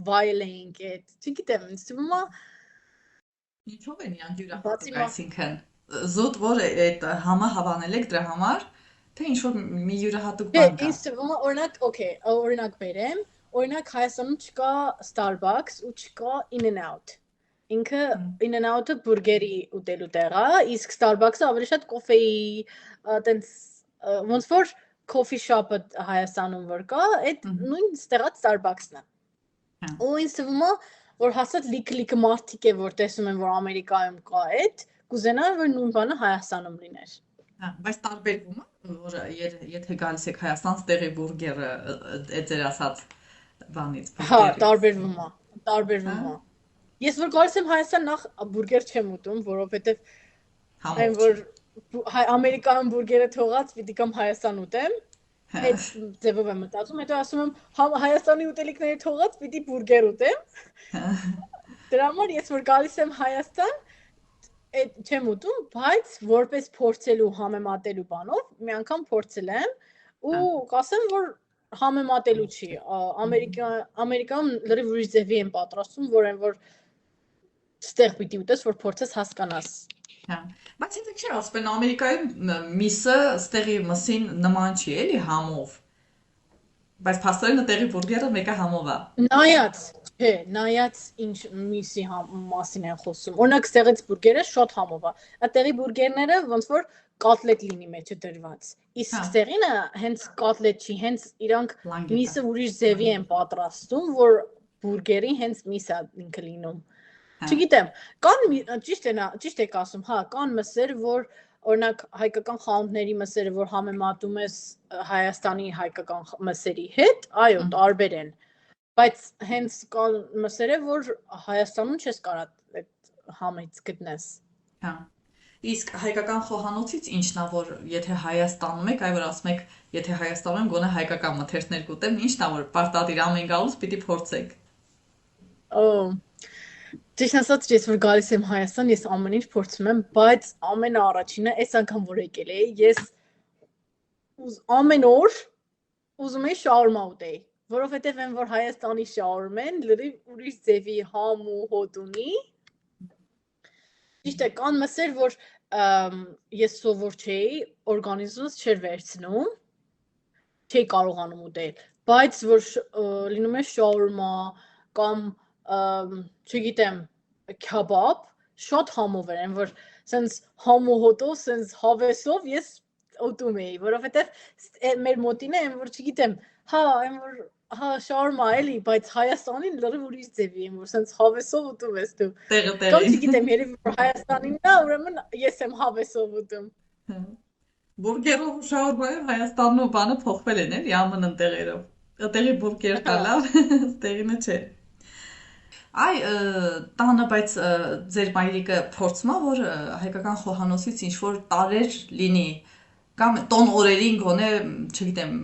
վայելեինք այդ, չգիտեմ, ինձ թվում է Ինչով են իրանք յուրահատուկ, այսինքն զուտ որ այդ համը հավանել եք դրա համար, թե ինչ-որ մի յուրահատուկ բան կա։ Ինձ թվում է օրինակ, օքեյ, օրինակ բերեմ, օրինակ Հայաստանում չկա Starbucks ու չկա In-N-Out։ Ինքը In-N-Out-ը բուրգերի ուտելու տեղ է, իսկ Starbucks-ը ավելի շատ կոֆեի, տենց ոնց որ coffee shop-ը Հայաստանում որ կա, այդ նույն ստեղած Starbucks-ն է։ Ու ինձ թվում է որ հաստատ լիքը մարդիկ է որ տեսում են որ Ամերիկայում կա այդ, կուզենան որ նույն բանը Հայաստանում լիներ։ Հա, բայց տարբերվում է, որ եթե գալիս եք Հայաստան, ստեղի բուրգերը այդ ձեր ասած բանից։ Հա, տարբերվում է։ Ես որ գալիս եմ Հայաստան նախ բուրգեր չեմ ուտում, որովհետև այն որ Ամերիկայում բուրգերը թողած պիտի կամ Հայաստան ուտեմ, այդ ձևով եմ մտածում, հետո ասում եմ Հայաստանի ուտելիքները թողած պիտի բուրգեր ուտեմ։ Դրա համար ես որ գալիս եմ Հայաստան, այդ չեմ ուտում, բայց որպես փորձելու համեմատելու բանով մի անգամ փորձել եմ ու կասեմ որ համեմատելու չի։ Ամերիկայում լրիվ ուրիշ ձևի են պատրաստում, որ ստեղ պիտի ուտես, որ փորձես հասկանաս։ Հա։ Բայց ինձ չի ասում, Ամերիկայում միսը ստեղի մսին նման չի, էլի համով։ Բայց փաստորեն տեղի բուրգերը մեկը համով է։ Նայած ինչ միսի մասին են խոսում։ Օրինակ ստեղից բուրգերը շատ համով է։ Այդտեղի բուրգերները ոնց որ կոտլետ լինի մեջը դրված։ Իսկ ստեղինը հենց կոտլետ չի, հենց իրանք միսը ուրիշ ձևի են պատրաստում, որ բուրգերին հենց միս է ինքը լինում։ Չգիտեմ, կան ճիշտ եք ասում, հա, կան մսեր, որ օրինակ հայկական խանութների մսերը, որ համեմատում ես Հայաստանի հայկական մսերի հետ, այո, տարբեր են։ Բայց հենց կան մսերը, որ Հայաստանում չես կարա այդ համից գտնես։ Հա։ Իսկ հայկական խոհանոցից ինչն է, որ եթե Հայաստանում եք, այ որ ասում եք, եթե Հայաստանում եմ գոնե հայկական մթերքներ կուտեմ, ինչն է, որ պարտադիր ամեն գալուց պիտի փորձեք։ Ճիշտ ասած, ես որ գալիս եմ Հայաստան, ես ամեն ինչ փորձում եմ, բայց ամենաառաջինը այս անգամ որ եկել էի, ես ամեն օր ուզում էի շաուրմա ուտեի, որովհետև այն որ Հայաստանի շաուրմեն լրիվ ուրիշ ձևի համ ու հոտ ունի։ Ճիշտ է, կան մսեր, որ ես սովոր չէի, օրգանիզմս չէր վերցնում, չէի կարողանում ուտել, բայց որ լինում է շաուրմա կամ չգիտեմ, քեբաբ, շատ համով են, որ սենց համ ու հոտով, սենց հավեսով ես ուտում էի, որովհետև մեր մոտին է, որ չգիտեմ, հա շաուրմա էլի, բայց Հայաստանին լրիվ ուրիշ ձևի եմ, որ սենց հավեսով ուտում ես դու։ Կամ չգիտեմ, երևի որ Հայաստանին նա, ուրեմն ես եմ հավեսով ուտում։ Բուրգերով ու շաուրմայով Հայաստանում բանը փոխվել են, էլի ԱՄՆ տեղերով։ Տեղի բուրգեր կա լավ, տեղինը չէ։ Այ տանը, բայց ձեր մայրիկը փորձում է, որ հայկական խոհանոցից ինչ-որ տարեր լինի, կամ տոն օրերին գոնե, չգիտեմ,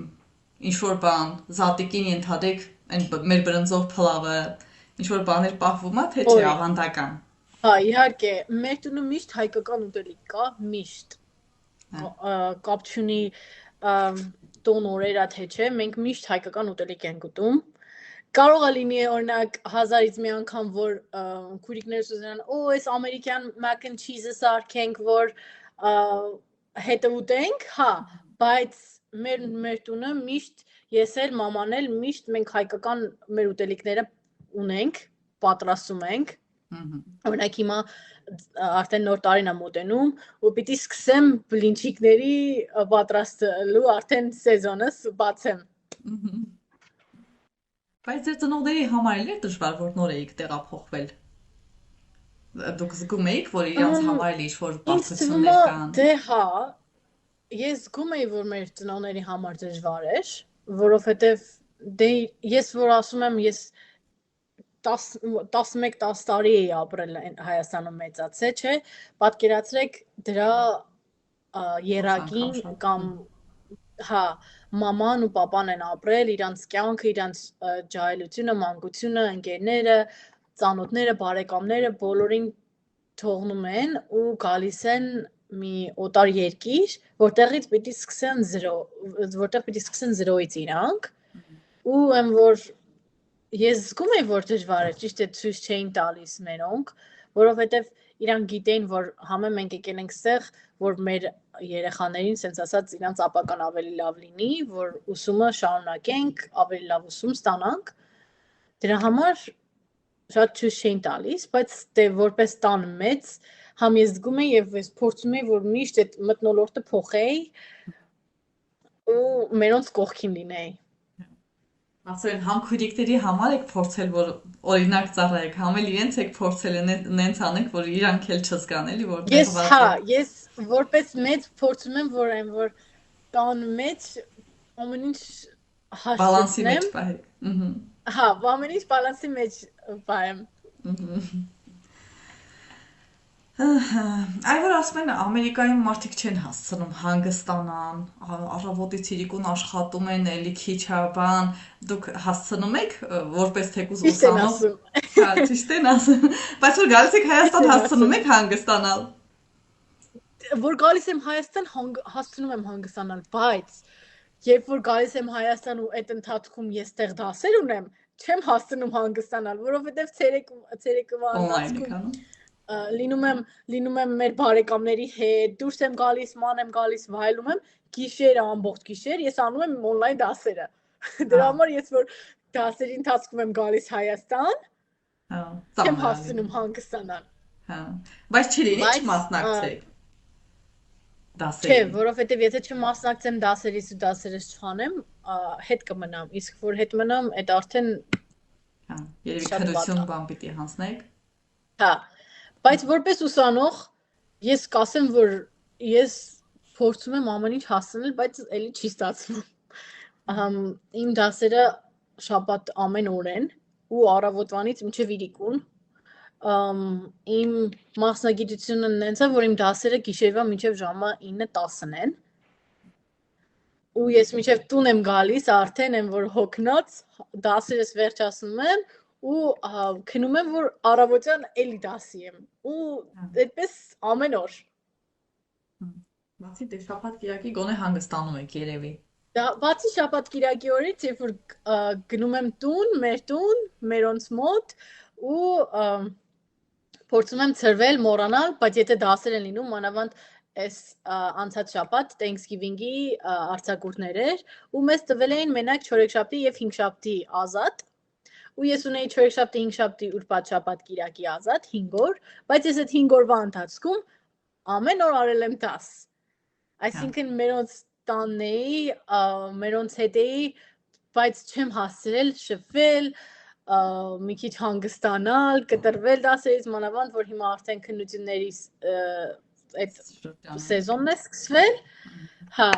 ինչ-որ բան, զատիկին ենթադրեք, այն մեր բրնձով փլավը, ինչ-որ բաներ պահվում է, թե չէ ավանդական։ Հա, իհարկե, մեր տունը միշտ հայկական ուտելիք կա, միշտ։ Կապ չունի տոն օրերա թե չէ, մենք միշտ հայկական ուտելիք ենք ուտում։ Կարող է լինի օրինակ 1000-ից մի անգամ, որ քուրիկներս ուզենան, այս ամերիկյան mac and cheese-ը սարքենք, որ հետը ուտենք, հա, բայց մեր տունը միշտ, ես էլ, մաման էլ, միշտ մենք հայկական մեր ուտելիքները ունենք, պատրաստում ենք, օրինակ հիմա արդեն նոր տարին եմ մոտենում, ու պիտի սկսեմ բլինչիկների պատրաստելու արդեն սեզոնս բացեմ։ Բայց ձեր ծնողների համար էլ էր դժվար, որ նոր էիք տեղափոխվել։ Դուք զգում էիք, որ իրանց համար էլ ինչ-որ բացություններ կան։ Դե հա, ես զգում էի, որ մեր ծնողների համար դժվար էր, որովհետև դե ես որ ասում եմ, ես 11-10 տարի էի ապրել Հայաստանում մեծացել, չէ, պատկերացրեք դրա երակին կամ հա, մաման ու պապան են ապրել, իրանց կյանքը, իրանց ջահելությունը, մանկությունը, ընկերները, ծանոթները, բարեկամները բոլորին թողնում են ու գալիս են մի օտար երկիր, որտեղ պիտի սկսեն զրոյից իրանք, ու եմ որ ես զգում եմ, որ դժվար է, ճիշտ է ցույց չէին տալիս մերոնք, որովհետև իրանք գիտեին, որ համը մենք եկել ենք ստեղ, որ մեր երեխաներին, սենց ասած, իրանց ապական ավելի լավ լինի, որ ուսումը շարունակենք, ավելի լավ ուսում ստանանք, դրա համար շատ ցույց չէին տալիս, բայց դե որպես տան մեծ, համ ես զգում եմ եւ ես փորձում եմ, որ միշտ այդ մթնոլորտը փոխեի ու մերոնց կողքին լինեի։ Ասեն համ քույրիկների համար եք փորձել, որ օրինակ ծառայեք, համ էլ իրենց եք փորձել նենց անեք, որ իրանք էլ չզգան, էլի որ ես որպես մեծ փորձում եմ, որ տան մեջ ամեն ինչ բալանսի մեջ պահեք։ Հա, ամեն ինչ բալանսի մեջ պահեմ։ Այ որ ասում են Ամերիկայում մարդիկ չեն հասցնում հանգստանան, առավոտից իրիկուն աշխատում են, էլի քիչ բան, դուք հասցնում եք որպես թեկուզ ուսանող։ Հա, ճիշտ են ասում։ Բայց որ գալիս եք Հայաստան հասցնում եք հանգստանալ։ Որ գալիս եմ Հայաստան հասցնում եմ հանգստանալ, բայց երբ որ գալիս եմ Հայաստան ու այդ ընթացքում ես տեղ դասեր ունեմ, չեմ հասցնում հանգստանալ, որովհետև ցերեկվա ընթացքում լինում եմ մեր բարեկամների հետ, դուրս եմ գալիս, ման եմ գալիս, վայելում եմ, գիշերը ամբողջ գիշեր ես անում եմ on-line դասերը։ Դրա համար ես որ դասերի ընթացքում եմ գալիս Հայաստան, չեմ հասցնում հանգստանալ։ Բայց չի լինի չմասնակցեք դասերին։ Չէ, որովհետև եթե չմասնակցեմ դասերից ու դասերից չանեմ, հետ կմնամ, իսկ որ հետ մնամ, այդ արդեն երևի քննություն բան պիտի հանձնեք։ Հա, բայց որպես ուսանող ես կասեմ, որ ես փորձում եմ ամեն ինչ հասցնել, բայց էլի չի ստացվում։ Իմ դասերը շաբաթ ամեն օր են ու առավոտվանից մինչև իրիկուն։ Իմ մասնագիտությունը նենց է, որ իմ դասերը գիշերվա մինչև ժամը 9-10-ն են։ Ու ես մինչև տուն եմ գալիս, արդեն եմ որ հոգնած, դասերս վերջացնում եմ ու քնում եմ, որ առավոտյան էլի դասի եմ։ Ու այդպես ամեն օր։ Բացի դե շաբաթ կիրակի գոնե հանգստանում եք երևի։ Բացի շաբաթ կիրակի օրից, երբ որ գնում եմ տուն, մերոնց մոտ ու փորձում եմ ծրվել, մոռանալ, բայց եթե դասեր են լինում, մանավանդ այս անցած շաբաթ Thanksgiving-ի արձակուրդներ էր ու մեզ տվել էին մենակ չորեքշաբթի եւ հինգշաբթի ազատ ու ես ունեի չորեքշաբթի, հինգշաբթի, ուրբաթ, շաբաթ, կիրակի ազատ 5 օր, բայց ես այդ 5 օրվա ընթացքում ամեն օր արել եմ դաս։ Այսինքն մերոնց տանն էի, մերոնց հետ էի, բայց չեմ հասցրել շփվել, մի քիչ հանգստանալ, կտրվել դասերից, մանավանդ որ հիմա արդեն քննությունների այդ սեզոնն է սկսվել։ Հա,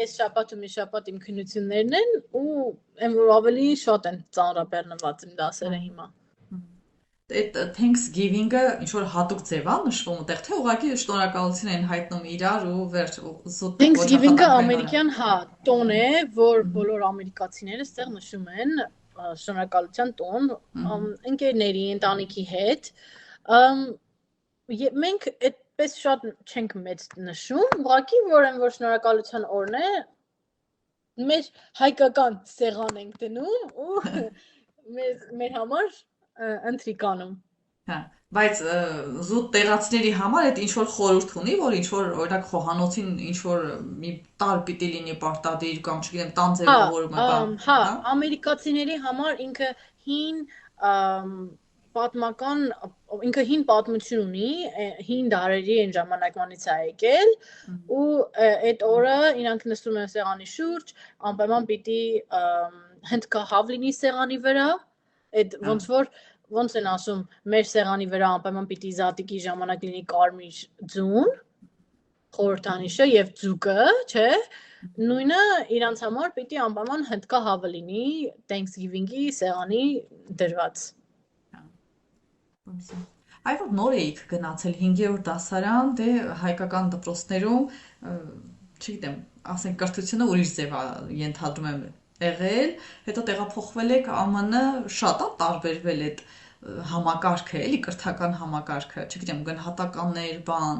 այս շաբաթ ու մի շաբաթ իմ քննություններն են ու այն որ ավելի շատ են ծանրաբեռնված իմ դասերը հիմա։ Այդ Thanksgiving-ը ինչ որ հատուկ ձև է նշվում այդտեղ, թե ուղղակի շնորհակալություն են հայտնում իրար ու վերջ զուտ Thanksgiving-ը ամերիկյան, հա, տոն է, որ բոլոր ամերիկացիները այդտեղ նշում են շնորհակալության տոն ընկերների, ընտանիքի հետ։ Մենք այդպես շատ չենք մեծ նշում, ուղղակի որ այն որ շնորհակալության օրն է, մեր հայկական սեղան ենք դնում ու մեր համար ընտրիկանում։ Հա, բայց զուտ տեղացիների համար այդ ինչ որ խորհուրդ ունի, որ ինչ որ օրինակ խոհանոցին ինչ որ մի տալ պիտի լինի պարտադիր կամ չգիտեմ տան ձևավորումը բան։ Հա, ամերիկացիների համար ինքը հին պատմություն ունի, հին դարերի այն ժամանակվանից է եկել ու այդ օրը իրանք նստում են սեղանի շուրջ, անպայման պիտի հնդկահավ լինի սեղանի վրա, այդ ոնց են ասում, մեր սեղանի վրա անպայման պիտի զատիկի ժամանակ լինի կարմիր ձուն, խորհրդանիշը եւ ձուկը, չէ՞։ Նույնը իրանց համար պիտի անպայման հնդկահավը լինի Thanksgiving-ի սեղանի դրված։ Այ որ նոր էիք գնացել 5-րդ դասարան, դե հայկական դպրոցներում, չգիտեմ, ասենք կրթությունը ուրիշ ձև է ենթադրում եմ եղել, հետո տեղափոխվել եք ԱՄՆ, շատ է տարբերվել այդ համակարգը, էլի կրթական համակարգը, չգիտեմ, գնահատականներ, բան,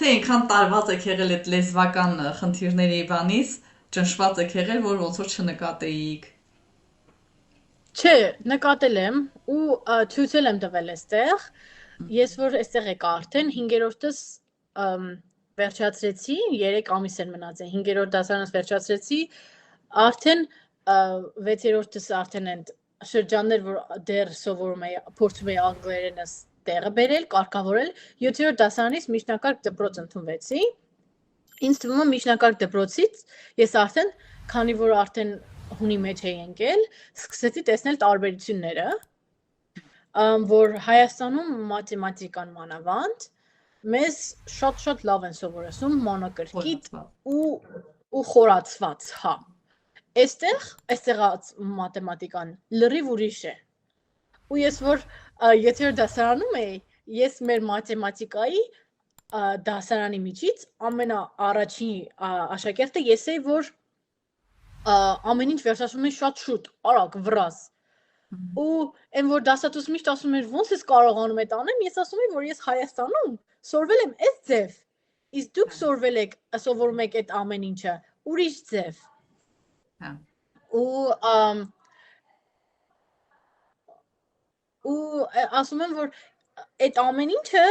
թե այնքան տարված եք եղել այդ լեզվական խնդիրների բանից, ճնշված եք եղել, որ ոնց որ չնկատեիք։ Չէ, նկատել եմ ու ցույցել եմ տվել այստեղ։ Ես որ այստեղ եկա արդեն 5-րդս վերջացրեցի, 3 ամիս էր մնացել, 5-րդ դասարանս վերջացրեցի, արդեն 6-րդս արդեն են շրջաններ, որ դեռ սովորում էի, փորձում էի անգլերենս տեղը բերել, կարգավորել, 7-րդ դասարանից միջնակարգ դպրոց ընդունվեցի։ Ինձ թվում է միջնակարգ դպրոցից ես արդեն, քանի որ արդեն հունի մեջ էի ընկել, սկսեցի տեսնել տարբերությունները, որ Հայաստանում մաթեմատիկան մանավանդ մեզ շատ լավ են սովորեցնում մանրակրկիտ ու խորացված, հա։ Այստեղ մաթեմատիկան լրիվ ուրիշ է։ Ու ես որ 7-րդ դասարանում էի, ես մեր մաթեմատիկայի դասարանի միջից ամենաառաջին աշակերտը ես էի, որ ամեն ինչ վերջացնում էի շատ շուտ, արագ, վրազ։ Ու այն որ դասատուս միշտ ասում էր ոնց ես կարողանում այդ անեմ, ես ասում եմ որ ես Հայաստանում սորվել եմ այս ձև, իսկ դուք սովորում եք այդ ամեն ինչը ուրիշ ձև։ Հա։ Ու ասում եմ, որ այդ ամեն ինչը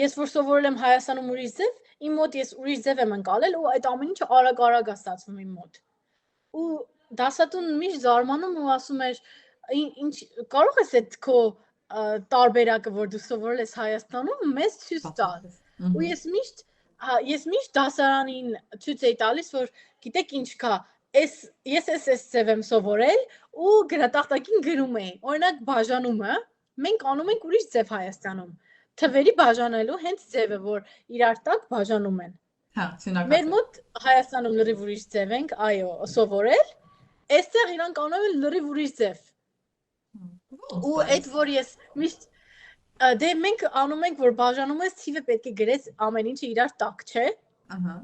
ես որ սովորել եմ Հայաստանում ուրիշ ձև, իմ մոտ ես ուրիշ ձև եմ ընկալել ու այդ ամեն ինչը արագ-արագ է ստացվում իմ մոտ։ Ու դասատուն միշտ զարմանում ու ասում էր, ինչ կարող ես այդ քո տարբերակը, որ դու սովորել ես Հայաստանում, մեզ ցույց տալ։ Ու ես միշտ դասարանին ցույց էի տալիս, որ գիտեք ինչ կա, ես ձև եմ սովորել ու գրատախտակին գրում էի։ Օրինակ բաժանումը մենք անում ենք ուրիշ ձև Հայաստանում։ Թվերի բաժանելու հենց ձևը, որ իրար տակ բաժանում են։ Հա, ցինակացել։ Մեր մոտ Հայաստանում լրիվ ուրիշ ձև ենք, այո, սովորել, այստեղ իրանք անում են լրիվ ուրիշ ձև։ Ու այդ որ ես միշտ դե մենք անում ենք, որ բաժանում ես թիվը պետք է գրես ամեն ինչը իրար տակ, չէ։ Ահա։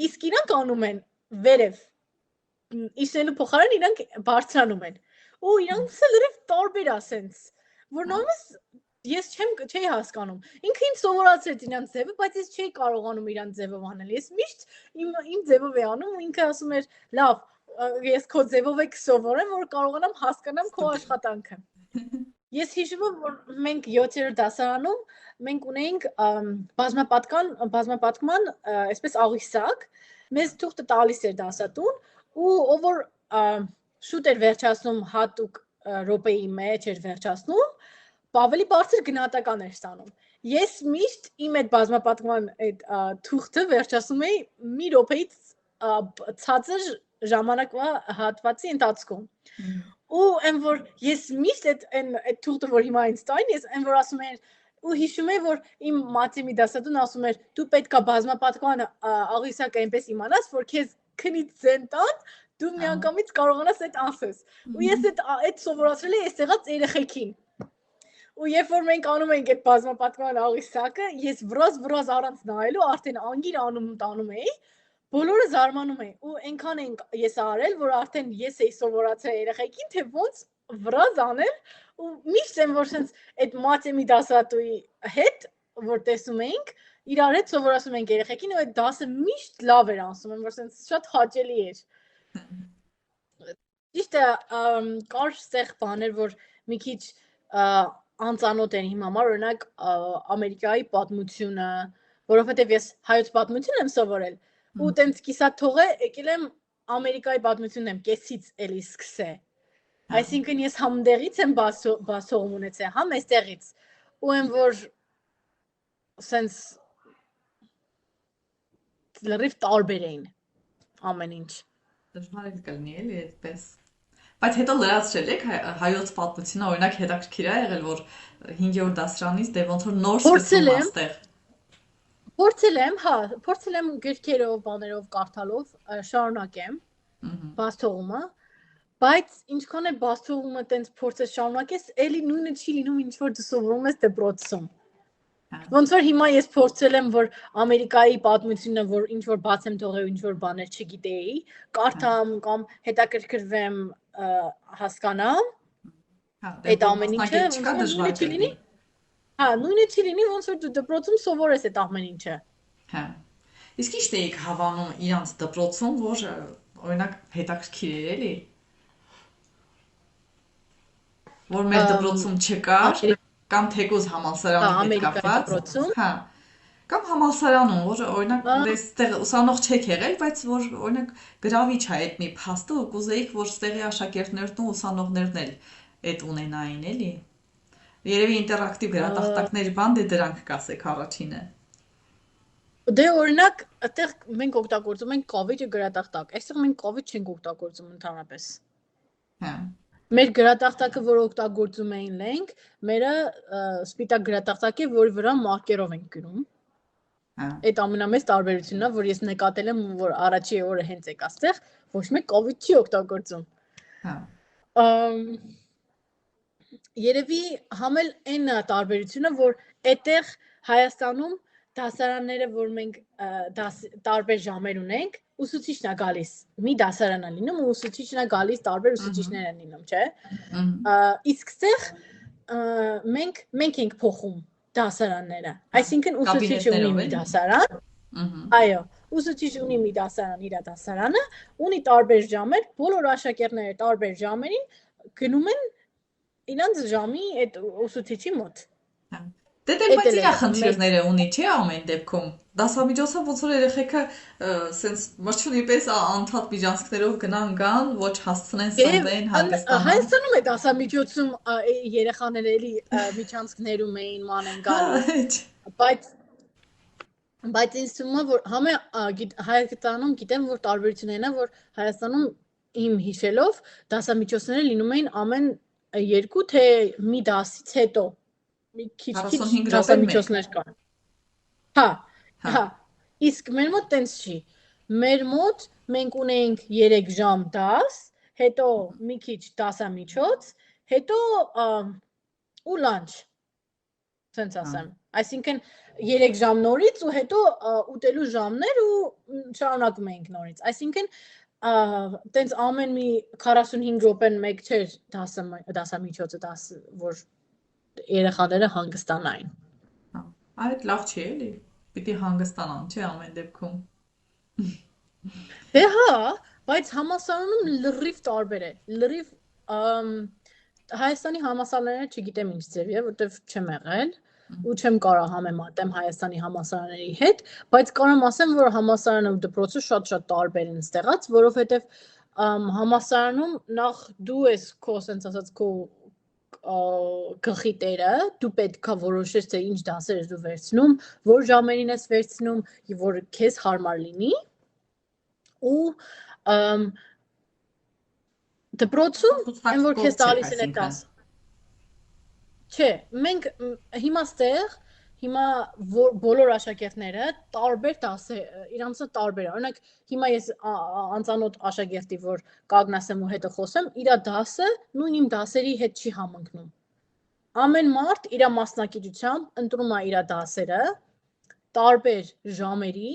Իսկ իրանք անում են վերև։ Իսնելու փոխարեն իրանք բարձրանում են։ Ու իրանքսը լրիվ տարբեր է սենց, որ նույնպես ես չէի հասկանում։ Ինքը ինձ սովորացրեց իրանց ձևը, բայց ես չէի կարողանում իրանց ձևով անել։ Ես միշտ իմ ձևով էի անում ու ինքը ասում էր՝ լավ, ես քո ձևով եք սովորեմ, որ կարողանամ հասկանամ քո աշխատանքը։ Ես հիշում եմ, որ մենք 7-րդ դասարանում մենք ունեինք բազմապատկման, այսպես աղյուսակ, մեզ թուղթը տալիս էր դասատուն ու ով որ շուտ էր վերջացնում հատուկ րոպեի մեջ էր վերջացնում, ավելի բարձր գնահատական էր ստանում։ Ես միշտ իմ այդ բազմապատկման այդ թուղթը վերջացնում էի մի րոպեից ցածր ժամանակվա հատվածի ընթացքում։ Ու այն որ ես միշտ այդ թուղթը որ հիմա ինձ տային, ես այն որ ասում եմ ու հիշում եմ որ իմ մաթեմատիկայի դասատուն ասում էր դու պետքա բազմապատկման աղյուսակը այնպես իմանաս որ քեզ քնից ձեն տան դու միանգամից կարողանաս այդ ասես ու ես այդ սովորացրել եմ այս եղած երեխեքին ու երբ որ մենք անում ենք այդ բազմապատկման աղյուսակը ես վրազ առանց նայելու արդեն անգիր անում տանում էի բոլորը զարմանում էին ու այնքան ես արել որ արդեն ես էի սովորացրել երեխեքին թե ոնց վրազ անել ու միշտ եմ որ sense այդ մաթեմատիկայի դասատուի հետ որ տեսում էինք իրար հետ սովորացնում ենք երեխեքին ու այդ դասը միշտ լավ էր անցնում եմ որ sense շատ հաճելի էր ճիշտ է կար ստեղ բաներ որ մի քիչ անծանոթ են հիմա համար օրինակ Ամերիկայի պատմությունը որովհետև ես հայոց պատմություն եմ սովորել ու տենց կիսատ թողե եկել եմ Ամերիկայի պատմությունն եմ կեսից էլի սկսե այսինքն ես համդեղից եմ բացողում ունեցել համ էստեղից ու եմ որ sense լրիվ տարբեր էին ամեն ինչ դժվար է կլինի էլի այդպես բայց հետո լրացրել եք հայոց պատմությունը օրինակ հետաքրքիր է եղել որ 5-րդ դասարանից դե ոնց որ նոր սկսում աստեղ փորձել եմ գրքերով բաներով կարդալով շարունակեմ բացթողումը բայց ինչքան է բացթողումը տենց փորձես շարունակես էլի նույնը չի լինում ինչ որ դու սովորում ես դպրոցում ոնց որ հիմա ես փորձել եմ որ Ամերիկայի պատմությունը որ ինչ որ բաց եմ թողել ինչ որ բաներ չգիտեի կարդամ կամ հետաքրքրվեմ հասկանամ այդ ամեն ինչը դժվար կլինի նույնը չի լինի ոնց որ դու դպրոցում սովորես այդ ամեն ինչը հա իսկ ի՞նչն էիք հավանում իրանց դպրոցում որ օրինակ հետաքրքիր էր էլի որ մեր դպրոցում չկար կամ թեկուզ համալսարանի հետ կապված հա կամ համալսարանում որ օրինակ այստեղ ուսանող չեք եղել բայց որ օրինակ գրավիչ է այդ մի փաստը ու կուզեիք որ ստեղի աշակերտներն ու ուսանողներն էլ այդ ունենային էլի Երևի ինտերակտիվ գրատախտակների բան դե դրանք կասեք առաջինը Դե օրինակ այդտեղ մենք օգտագործում ենք կավիճը գրատախտակ այստեղ մենք կավիճ չենք օգտագործում ընդհանրապես Հա Մեր գրատախտակը որ օգտագործում էին լենք մերը սպիտակ գրատախտակ է որի վրա մարկերով ենք գրում Այդ ամենամեծ տարբերությունն է որ ես նկատել եմ որ առաջի օրը հենց եկա այստեղ ոչ մեկ կավիճ չի օգտագործում Հա Երևի համել այն տարբերությունը, որ այդտեղ Հայաստանում դասարանները, որ մենք տարբեր ժամեր ունենք, ուսուցիչն է գալիս, մի դասարան է լինում, ու ուսուցիչն է գալիս, տարբեր ուսուցիչներ են լինում, չէ։ Իսկ ստեղ մենք ենք փոխում դասարանները, այսինքն ուսուցիչը ունի մի դասարան, այո, ուսուցիչ ունի մի դասարան, իր դասարանը, ունի տարբեր ժամեր, բոլոր աշակերտները տարբեր ժամերին գնում են իրանց ժամի այդ ուսուցիչի մոտ։ Դե դե բայց իրա խնդիրները ունի, չէ՞ ամեն դեպքում։ Դասամիջոցը ոնց որ երեխեքը սենց մրջունի պես անդադ միջանցքներով գնան գան, ոչ հասցնեն սնվեն, հանգստանան։ Հայաստանում է դասամիջոցում երեխաները էլի միջանցքներում էին մանեն գալիս։ Բայց ինձ թվում է, որ համը Հայաստանում գիտեմ, որ տարբերությունն է, որ Հայաստանում իմ հիշելով դասամիջոցները լինում էին ամեն 2 թե մի դասից հետո մի քիչ դասամիջոցներ կան։ Հա, իսկ մեր մոտ տենց չի։ Մեր մոտ մենք ունենք 3 ժամ դաս, հետո մի քիչ դասամիջոց, հետո ու լանչ։ Սենց ասեմ։ Այսինքն 3 ժամ նորից ու հետո ուտելու ժամներ ու շարունակում ենք նորից։ Այսինքն տենց ամեն մի 45 րոպեն մեկ չէր դասամիջոցը, որ երեխաները հանգստանային։ Այդ լավ չի էլի։ Պիտի հանգստանան, չէ՞ ամեն դեպքում։ Դե հա, բայց համալսարանում լրիվ տարբեր է։ Լրիվ Հայաստանի համալսարները չգիտեմ ինչ ձև է, որտեվ չեմ եղել ու չեմ կարող համեմատեմ Հայաստանի համալսարանների հետ, բայց կարամ ասեմ, որ համալսարանը ու դպրոցը շատ-շատ տարբեր են ստեղած, որովհետև համալսարանում նախ դու ես քո sense ասած քո գլխի տերը, դու պետք է որոշես թե ինչ դասեր ես դու վերցնում, որ ժամերին ես վերցնում, որ քեզ հարմար լինի ու դպրոցում այն որ քեզ տալիս են այդ դասը։ Չէ, մենք հիմա ստեղ հիմա բոլոր աշակերտները տարբեր դասեր, իրանցը տարբեր է։ Օրինակ հիմա ես անծանոթ աշակերտի, որ կանգնասեմ ու հետը խոսեմ, իր դասը նույն իմ դասերի հետ չի համընկնում։ Ամեն մարդ իր մասնակցությամբ ընտրում է իր դասերը տարբեր ժամերի,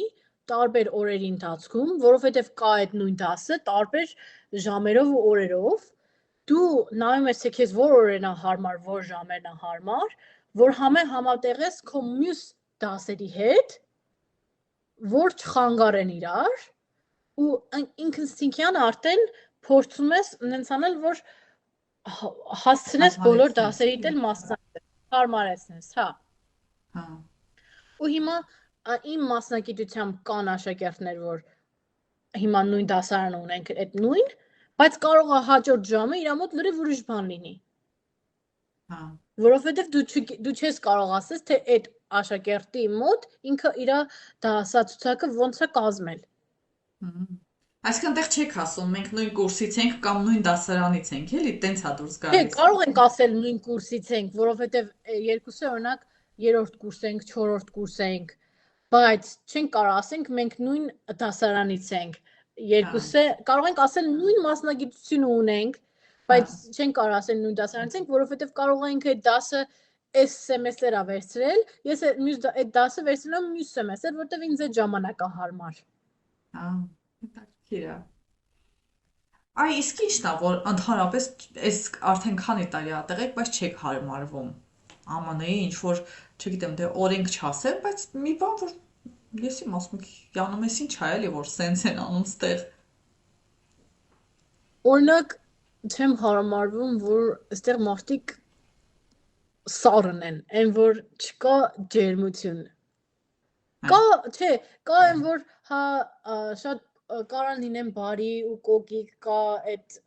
տարբեր օրերի ընթացքում, որովհետև կա այդ նույն դասը տարբեր ժամերով ու օրերով, դու նայում ես թե քեզ որ օրերն է հարմար, որ ժամերն է հարմար, որ համատեղես քո մյուս դասերի հետ, որ չխանգարեն իրար, ու ինքնստինքյան արդեն փորձում ես նենց անել, որ հասցնես բոլոր դասերիդ էլ մասնակցել, հարմարեցնես, հա։ Ու հիմա իմ մասնակցությամբ կան աշակերտներ, որ հիմա նույն դասարանը ունենք այդ նույն, բայց կարող է հաջորդ ժամը իր մոտ լրիվ ուրիշ բան լինի։ Որովհետև դու չես կարող ասես, թե այդ աշակերտի մոտ ինքը իր դասացուցակը ոնց է կազմել։ Այսինքն տեղ չեք ասում, մենք նույն կուրսից ենք կամ նույն դասարանից ենք, էլի, տենց է դուրս գալիս։ Չէ, կարող ենք ասել նույն կուրսից ենք, որովհետև երկուսը օրինակ 3-րդ կուրս ենք, 4-րդ կուրս ենք, բայց չենք կարող ասենք մենք նույն դասարանից ենք։ Երկուսը կարող ենք ասել նույն մասնագիտությունը ունենք, բայց չենք կարող ասել նույն դասարանից ենք, որովհետև կարող ենք այդ դասը այս սեմեստրա վերցրել, ես այդ դասը վերցրել եմ մյուս սեմեստր, որտեվ ինձ այդ ժամանակը հարմար։ Հետաքրքիր է։ Այ իսկ ի՞նչն է, որ ընդհանրապես այս արդեն քանի տարի է տեղ եք, բայց չեք հարմարվում։ ԱՄՆ-ի ինչ որ, չգիտեմ, դե օրենք չասեմ, բայց մի բան, որ ես իմ ասում անում ես ինչ է էլի, որ սենց են անում ստեղ։ Օրինակ չեմ հարմարվում, որ այստեղ մարդիկ սառն են, այն որ չկա ջերմություն։ Կա, չէ, կա այն որ հա շատ կարան լինեն բարի ու կոկիկ, կա այդ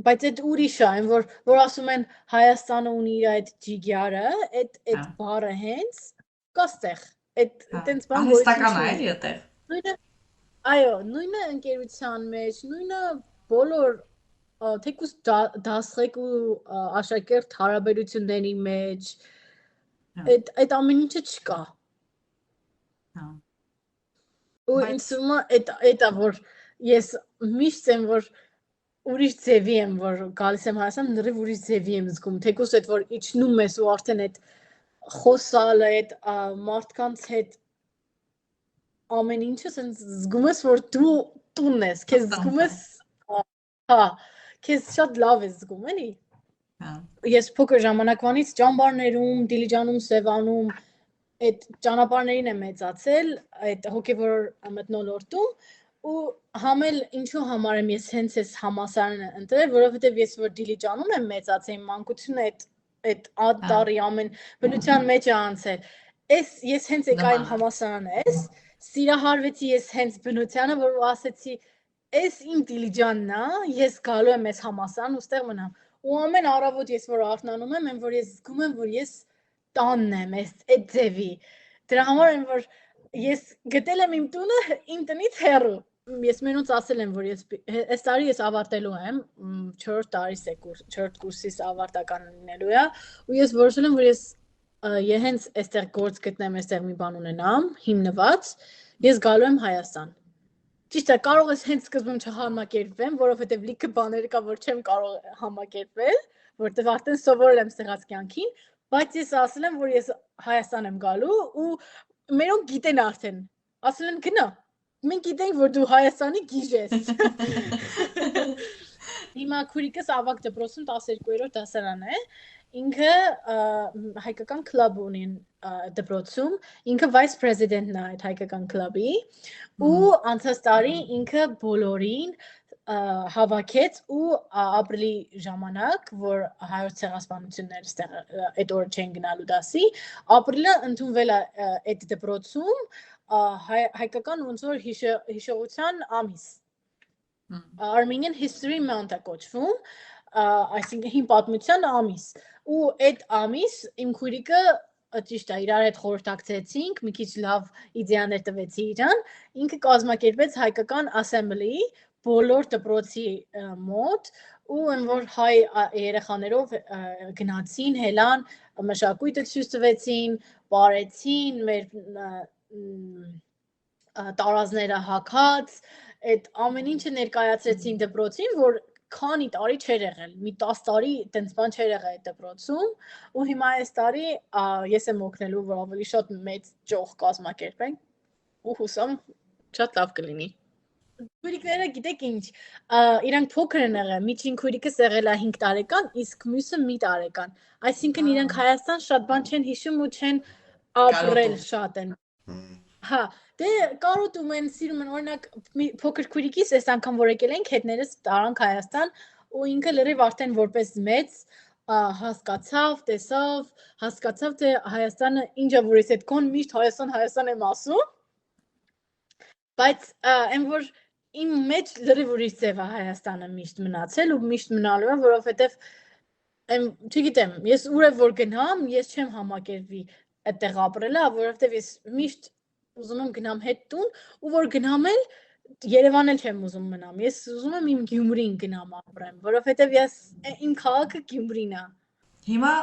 բայց այդ ուրիշ է, այն որ ասում են Հայաստանը ունի իր այդ ջիգյարը, այդ բառը հենց կա ստեղ։ Այդ տենց բան որ արհեստական է էլի այդտեղ։ Այո, նույնը ընկերության մեջ, նույնը բոլոր թեկուզ դասղեկ ու աշակերտ հարաբերությունների մեջ այդ ամեն ինչը չկա։ Ու ինձ թվում է այդ որ ես միշտ եմ որ ուրիշ ձևի եմ որ գալիս եմ Հայաստան, լրիվ ուրիշ ձևի եմ զգում, թեկուզ այդ որ իջնում ես ու արդեն այդ խոսալը, այդ մարդկանց հետ ամեն ինչը sense զգում ես որ դու տունն ես, քեզ զգում ես հա, քեզ շատ լավ ես զգում, էլի։ Ես փոքր ժամանակվանից ճամբարներում, Դիլիջանում, Սևանում այդ ճանապարհներին է մեծացել, այդ հոգևոր մթնոլորտում ու համել ինչու համար եմ ես հենց այս համասարանը ընտրել, որովհետև ես որ Դիլիջանում եմ մեծացել, մանկությունը այդ տարի ամեն բնության մեջ է անցել։ Ես հենց եկա իմ համասարանը սիրահարվեցի ես հենց բնությանը, որ ասեցի, այս իմ Դիլիջանն է, ես գալու եմ այս համասարան ու ստեղ մնամ։ Ու ամեն առավոտ ես որ արթնանում եմ, որ ես զգում եմ, որ ես տանն եմ, այդ ձևի։ Դրա համար եմ, որ ես գտել եմ իմ տունը իմ տնից հեռու։ Ես մենուց ասել եմ, որ այս տարի ես ավարտելու եմ, 4 տարիս է 4 կուրսիս ավարտական լինելու է, ու ես որոշել եմ, որ ես հենց այստեղ գործ գտնեմ, այստեղ մի բան ունենամ, հիմնված, ես գալու եմ Հայաստան։ Ճիշտ է, կարող ես հենց սկզբում չհամակերպվեմ, որովհետև լիքը բաներ կա, որ չեմ կարող համակերպվել, որտեղ արդեն սովորել եմ սեղած կյանքին, բայց ես ասել եմ, որ ես Հայաստան եմ գալու ու մերոնք գիտեն արդեն։ Ասել են գնա։ Մենք գիտենք, որ դու Հայաստանի գիժ ես։ Հիմա քուրիկս ավագ դպրոցում 12-րդ դասարան է։ Ինքը հայկական կլաբ ունի դպրոցում, ինքը vice president-ն է այդ հայկական կլաբի ու անցած տարի ինքը բոլորին հավաքեց ու ապրիլի ժամանակ, որ հայոց ցեղասպանություններ այդ օրը չեն գնալու դասի, ապրիլը ընդունվել է այդ դպրոցում հայկական ոնց որ հիշողության ամիս։ Armenian History Month է կոչվում, այսինքն հին պատմության ամիս։ Ու այդ ամիս իմ քույրիկը ճիշտ է իրար հետ խորհրդակցեցինք, մի քիչ լավ իդեաներ տվեցի իրան, ինքը կազմակերպեց հայկական assembly բոլոր դպրոցի մոտ ու այն որ հայ երեխաներով գնացին, հելան, մշակույթը ցույց տվեցին, բարեցին, մեր տարազները հագած, այդ ամեն ինչը ներկայացրեցին դպրոցին, որ քանի տարի չէր եղել, մի 10 տարի տենց բան չէր եղել այդ դպրոցում, ու հիմա այս տարի ես եմ օգնելու, որ ավելի շատ մեծ ճոխ կազմակերպենք, ու հուսամ շատ լավ կլինի։ Քույրիկները գիտեք ինչ, իրանք փոքր են եղել, միջին քույրիկս եղել է 5 տարեկան, իսկ մյուսը մի տարեկան, այսինքն իրանք Հայաստան շատ բան չեն հիշում ու չեն ապրել շատ են։ Հա, դե կարոտում են, սիրում են, օրինակ փոքր քույրիկիս այս անգամ որ եկել ենք, հետներս տարանք Հայաստան ու ինքը լրիվ արդեն որպես մեծ հասկացավ, տեսավ, հասկացավ թե Հայաստանը ինչա որ ես այդքան միշտ Հայաստան եմ ասում, բայց այն որ իմ մեջ լրիվ ուրիշ ձև է Հայաստանը միշտ մնացել ու միշտ մնալու է, որովհետև չգիտեմ, ես ուր որ գնամ, ես չեմ համակերպվի այդտեղ ապրելա, որովհետև ես միշտ ուզում եմ գնամ հետ տուն ու որ գնամ էլ Երևան էլ չեմ ուզում մնամ, ես ուզում եմ իմ Գյումրին գնամ ապրեմ, որովհետև իմ քաղաքը Գյումրին է։ Հիմա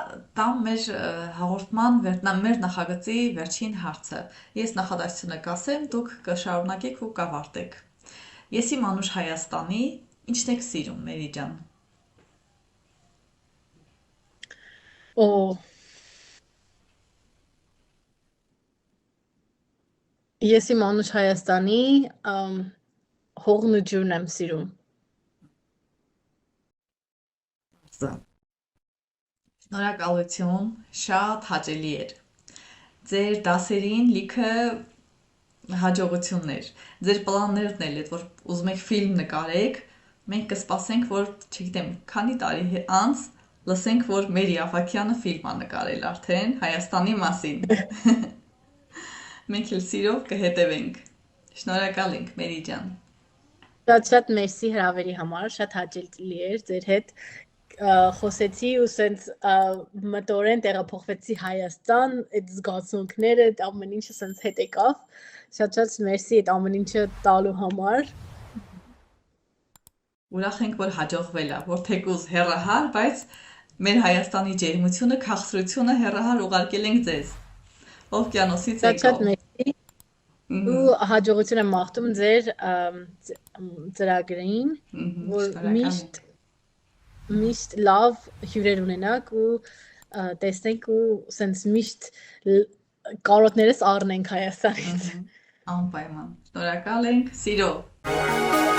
տամ մեր հաղորդման մեր նախագծի վերջին հարցը։ Ես նախադասությունը կասեմ, դուք կշարունակեք ու կավարտեք։ Ես իմ անուշ Հայաստանի, ինչն եք սիրում, Մերի ջան։ Ես իմ անուշ Հայաստանի հողն ու ջուրն եմ սիրում։ Շնորհակալություն, շատ հաճելի էր։ Ձեր դասերին լիքը հաջողություններ։ Ձեր պլաններն էլ որ ուզում եք ֆիլմ նկարեք, մենք կսպասենք, որ, չգիտեմ, քանի տարի անց լսենք, որ Մերի Ավագյանը ֆիլմ է նկարել արդեն Հայաստանի մասին։ Մենք էլ սիրով կհետևենք։ Շնորհակալ ենք, Մերի ջան։ Շատ մերսի հրավերի համար, շատ հաճելի էր ձեր հետ խոսեցի ու սենց մտորեն տեղափոխվեցի Հայաստան, այդ զգացմունքները, այդ ամեն ինչը սենց հետ եկավ, շատ մերսի այդ ամեն ինչը տալու համար։ Ուրախ ենք, որ հաջողվել է, որ թեկուզ հեռահար, բայց մեր Հայաստանի ջերմությունը, քաղցրությունը հեռահար ուղարկել ենք ձեզ։ Օվկիանոսից եկող։ Շատ մերսի ու հաջողություն եմ մաղթում ձեր ծրագրին, որ միշտ լավ հյուրեր ունենաք ու տեսնենք ու սենց միշտ կարոտներս առնենք Հայաստանից։ Անպայման։ Շնորհակալ ենք, սիրով։